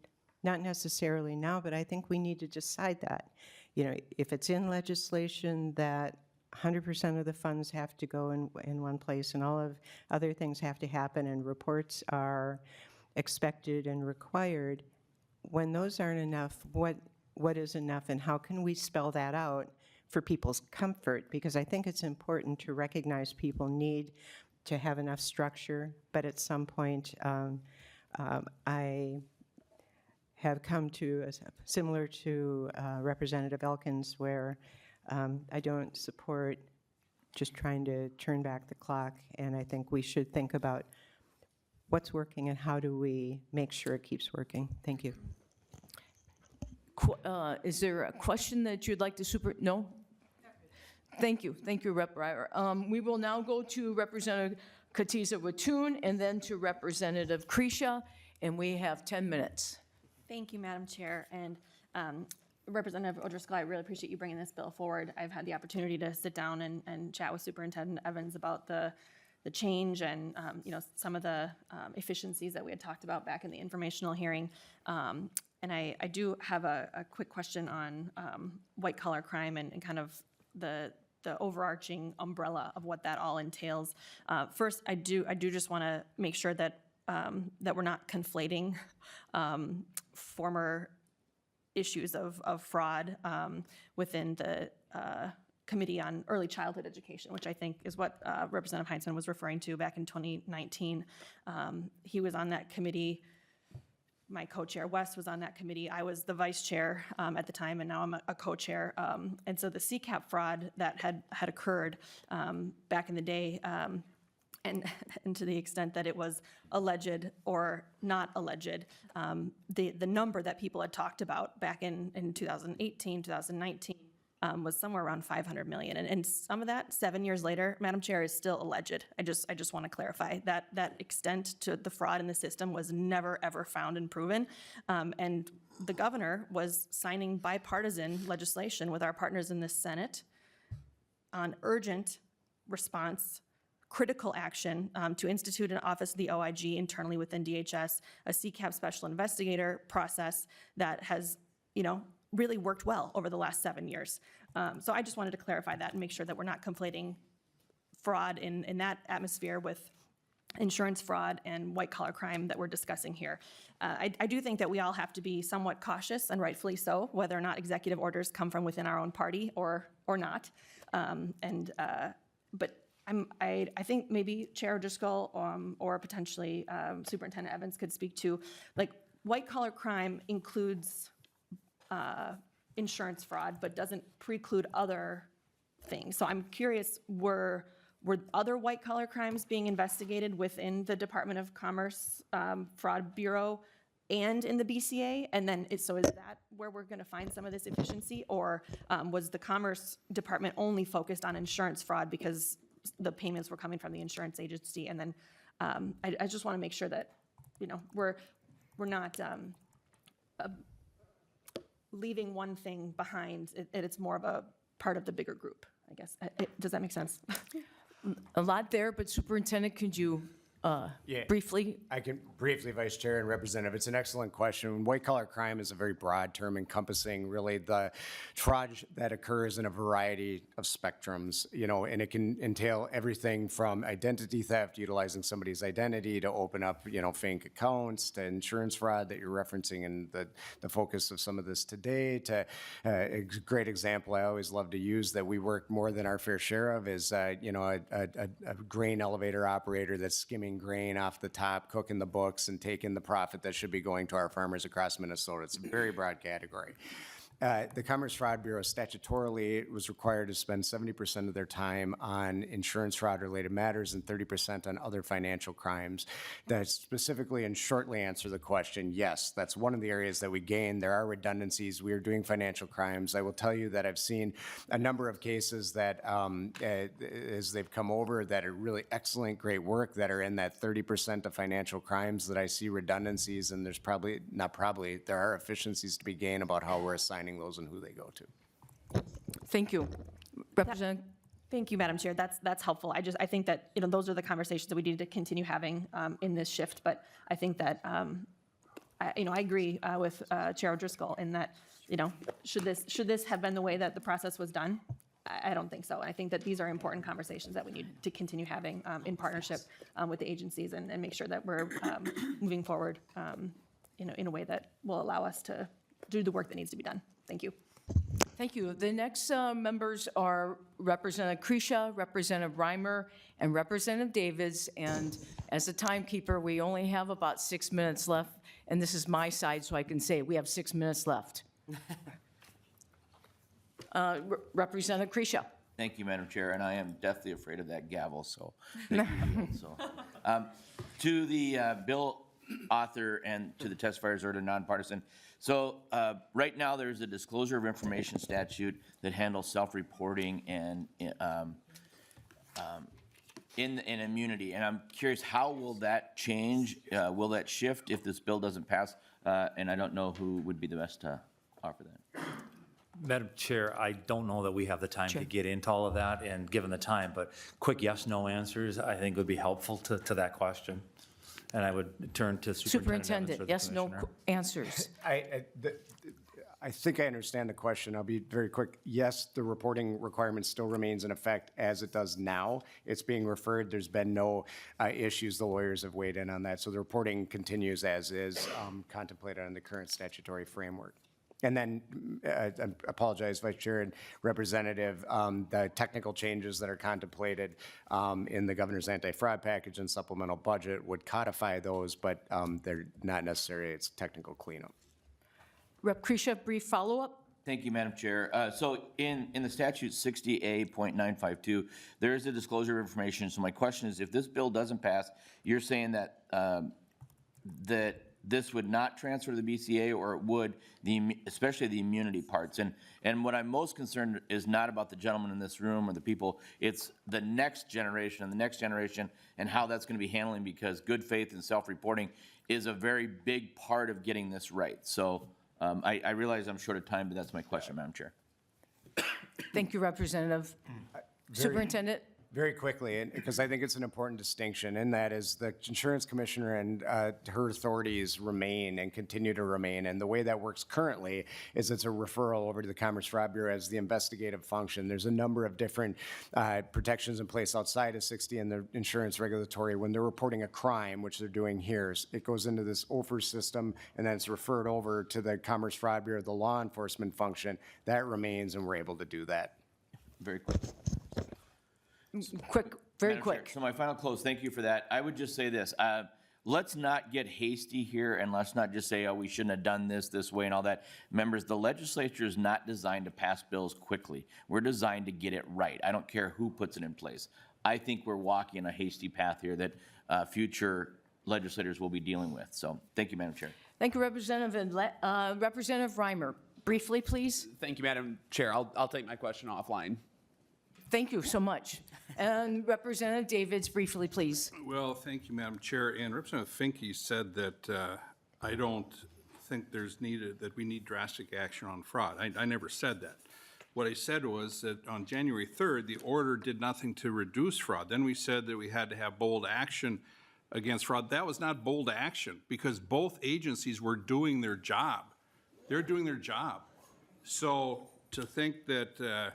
not necessarily now, but I think we need to decide that. You know, if it's in legislation that 100% of the funds have to go in one place and all of other things have to happen and reports are expected and required, when those aren't enough, what is enough, and how can we spell that out for people's comfort? Because I think it's important to recognize people need to have enough structure, but at some point, I have come to, similar to Representative Elkins, where I don't support just trying to turn back the clock, and I think we should think about what's working and how do we make sure it keeps working. Thank you. Is there a question that you'd like to no? Thank you, Rep. Breyer. We will now go to Representative Katiza Watun and then to Representative Kresha, and we have 10 minutes. Thank you, Madam Chair. And Representative O'Driscoll, I really appreciate you bringing this bill forward. I've had the opportunity to sit down and chat with Superintendent Evans about the change and some of the efficiencies that we had talked about back in the informational hearing. And I do have a quick question on white collar crime and kind of the overarching umbrella of what that all entails. First, I do just want to make sure that we're not conflating former issues of fraud within the Committee on Early Childhood Education, which I think is what Representative Heinzman was referring to back in 2019. He was on that committee. My co-chair, Wes, was on that committee. I was the vice chair at the time, and now I'm a co-chair. And so the CCAP fraud that had occurred back in the day, and to the extent that it was alleged or not alleged, the number that people had talked about back in 2018, 2019, was somewhere around 500 million. And some of that, 7 years later, Madam Chair, is still alleged. I just want to clarify that extent to the fraud in the system was never, ever found and proven. And the governor was signing bipartisan legislation with our partners in the Senate on urgent response, critical action to institute an office of the OIG internally within DHS, a CCAP special investigator process that has, really worked well over the last 7 years. So I just wanted to clarify that and make sure that we're not conflating fraud in that atmosphere with insurance fraud and white-collar crime that we're discussing here. I do think that we all have to be somewhat cautious, and rightfully so, whether or not executive orders come from within our own party or not. But I think maybe Chair O'Driscoll or potentially Superintendent Evans could speak to, like, white-collar crime includes insurance fraud, but doesn't preclude other things. So I'm curious, were other white-collar crimes being investigated within the Department of Commerce Fraud Bureau and in the BCA? And then, so is that where we're going to find some of this efficiency? Or was the Commerce Department only focused on insurance fraud because the payments were coming from the insurance agency? And then I just want to make sure that, we're not leaving one thing behind, it's more of a part of the bigger group, I guess. Does that make sense? A lot there, but Superintendent, could you briefly? I can briefly, Vice Chair and Representative. It's an excellent question. White-collar crime is a very broad term encompassing really the fraud that occurs in a variety of spectrums, and it can entail everything from identity theft, utilizing somebody's identity to open up, fake accounts, to insurance fraud that you're referencing in the focus of some of this today, to a great example I always love to use that we work more than our fair share of is, a grain elevator operator that's skimming buying grain off the top, cooking the books, and taking the profit that should be going to our farmers across Minnesota. It's a very broad category. The Commerce Fraud Bureau statutorily was required to spend 70% of their time on insurance fraud-related matters and 30% on other financial crimes. That specifically and shortly answer the question, yes, that's one of the areas that we gain. There are redundancies. We are doing financial crimes. I will tell you that I've seen a number of cases that, as they've come over, that are really excellent, great work, that are in that 30% of financial crimes that I see redundancies, and there's there are efficiencies to be gained about how we're assigning those and who they go to. Thank you. Representative. Thank you, Madam Chair. That's helpful. I think that, those are the conversations that we need to continue having in this shift. But I think that, I agree with Chair O'Driscoll in that, should this have been the way that the process was done? I don't think so. I think that these are important conversations that we need to continue having in partnership with the agencies and make sure that we're moving forward, in a way that will allow us to do the work that needs to be done. Thank you. Thank you. The next members are Representative Kresha, Representative Reimer, and Representative Davids. And as a timekeeper, we only have about 6 minutes left. And this is my side, so I can say we have 6 minutes left. Representative Kresha. Thank you, Madam Chair, and I am deathly afraid of that gavel, so. To the bill author and to the testifiers or to nonpartisan. So right now, there's a disclosure of information statute that handles self-reporting and in immunity. And I'm curious, how will that change? Will that shift if this bill doesn't pass? And I don't know who would be the best to offer that. Madam Chair, I don't know that we have the time to get into all of that and given the time, but quick yes, no answers I think would be helpful to that question. And I would turn to Superintendent. Yes, no answers. I think I understand the question. I'll be very quick. Yes, the reporting requirement still remains in effect as it does now. It's being referred. There's been no issues. The lawyers have weighed in on that. So the reporting continues as is, contemplated on the current statutory framework. And then, I apologize, Vice Chair and Representative, the technical changes that are contemplated in the governor's anti-fraud package and supplemental budget would codify those, but they're not necessary. It's technical cleanup. Rep. Kresha, brief follow-up. Thank you, Madam Chair. So in the statute 60A.952, there is a disclosure of information. So my question is, if this bill doesn't pass, you're saying that that this would not transfer to the BCA, or it would, especially the immunity parts. And what I'm most concerned is not about the gentleman in this room or the people, it's the next generation and the next generation and how that's going to be handling, because good faith and self-reporting is a very big part of getting this right. So I realize I'm short of time, but that's my question, Madam Chair. Thank you, Representative. Superintendent. Very quickly, because I think it's an important distinction, and that is the insurance commissioner and her authorities remain and continue to remain. And the way that works currently is it's a referral over to the Commerce Fraud Bureau as the investigative function. There's a number of different protections in place outside of 60 and the insurance regulatory. When they're reporting a crime, which they're doing here, it goes into this OFER system, and then it's referred over to the Commerce Fraud Bureau, the law enforcement function. That remains, and we're able to do that. Very quick. Very Madam quick. Chair, so my final close, thank you for that. I would just say this, let's not get hasty here, and let's not just say, oh, we shouldn't have done this way and all that. Members, the legislature is not designed to pass bills quickly. We're designed to get it right. I don't care who puts it in place. I think we're walking a hasty path here that future legislators will be dealing with. So thank you, Madam Chair. Thank you, Representative. And Representative Reimer, briefly, please. Thank you, Madam Chair. I'll take my question offline. Thank you so much. And Representative Davids, briefly, please. Well, thank you, Madam Chair. And Representative Finke said that I don't think that we need drastic action on fraud. I never said that. What I said was that on January 3rd, the order did nothing to reduce fraud. Then we said that we had to have bold action against fraud. That was not bold action, because both agencies were doing their job. They're doing their job. So to think that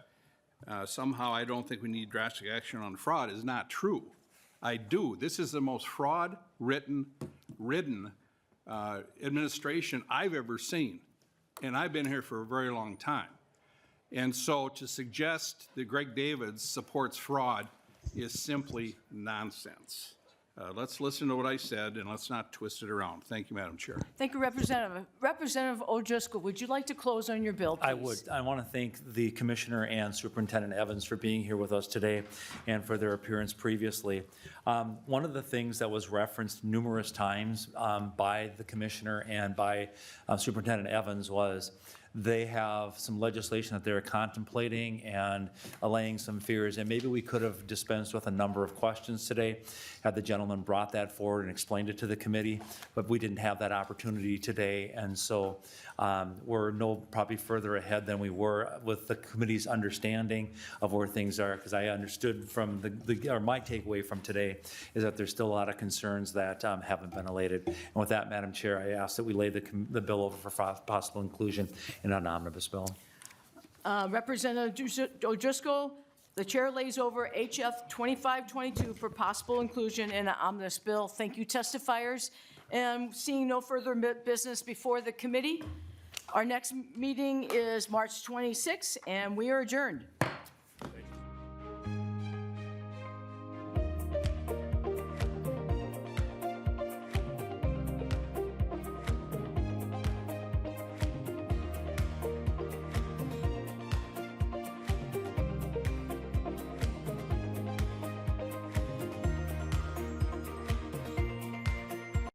somehow I don't think we need drastic action on fraud is not true. I do. This is the most fraud-ridden administration I've ever seen, and I've been here for a very long time. And so to suggest that Greg Davids supports fraud is simply nonsense. Let's listen to what I said, and let's not twist it around. Thank you, Madam Chair. Thank you, Representative. Representative O'Driscoll, would you like to close on your bill, please? I would. I want to thank the Commissioner and Superintendent Evans for being here with us today and for their appearance previously. One of the things that was referenced numerous times by the Commissioner and by Superintendent Evans was they have some legislation that they're contemplating and allaying some fears, and maybe we could have dispensed with a number of questions today had the gentleman brought that forward and explained it to the committee, but we didn't have that opportunity today, and so we're probably further ahead than we were with the committee's understanding of where things are, because I understood from or my takeaway from today is that there's still a lot of concerns that haven't been allayed. And with that, Madam Chair, I ask that we lay the bill over for possible inclusion in an omnibus bill. Representative O'Driscoll, the chair lays over HF 2522 for possible inclusion in an omnibus bill. Thank you, testifiers. And seeing no further business before the committee, our next meeting is March 26th, and we are adjourned.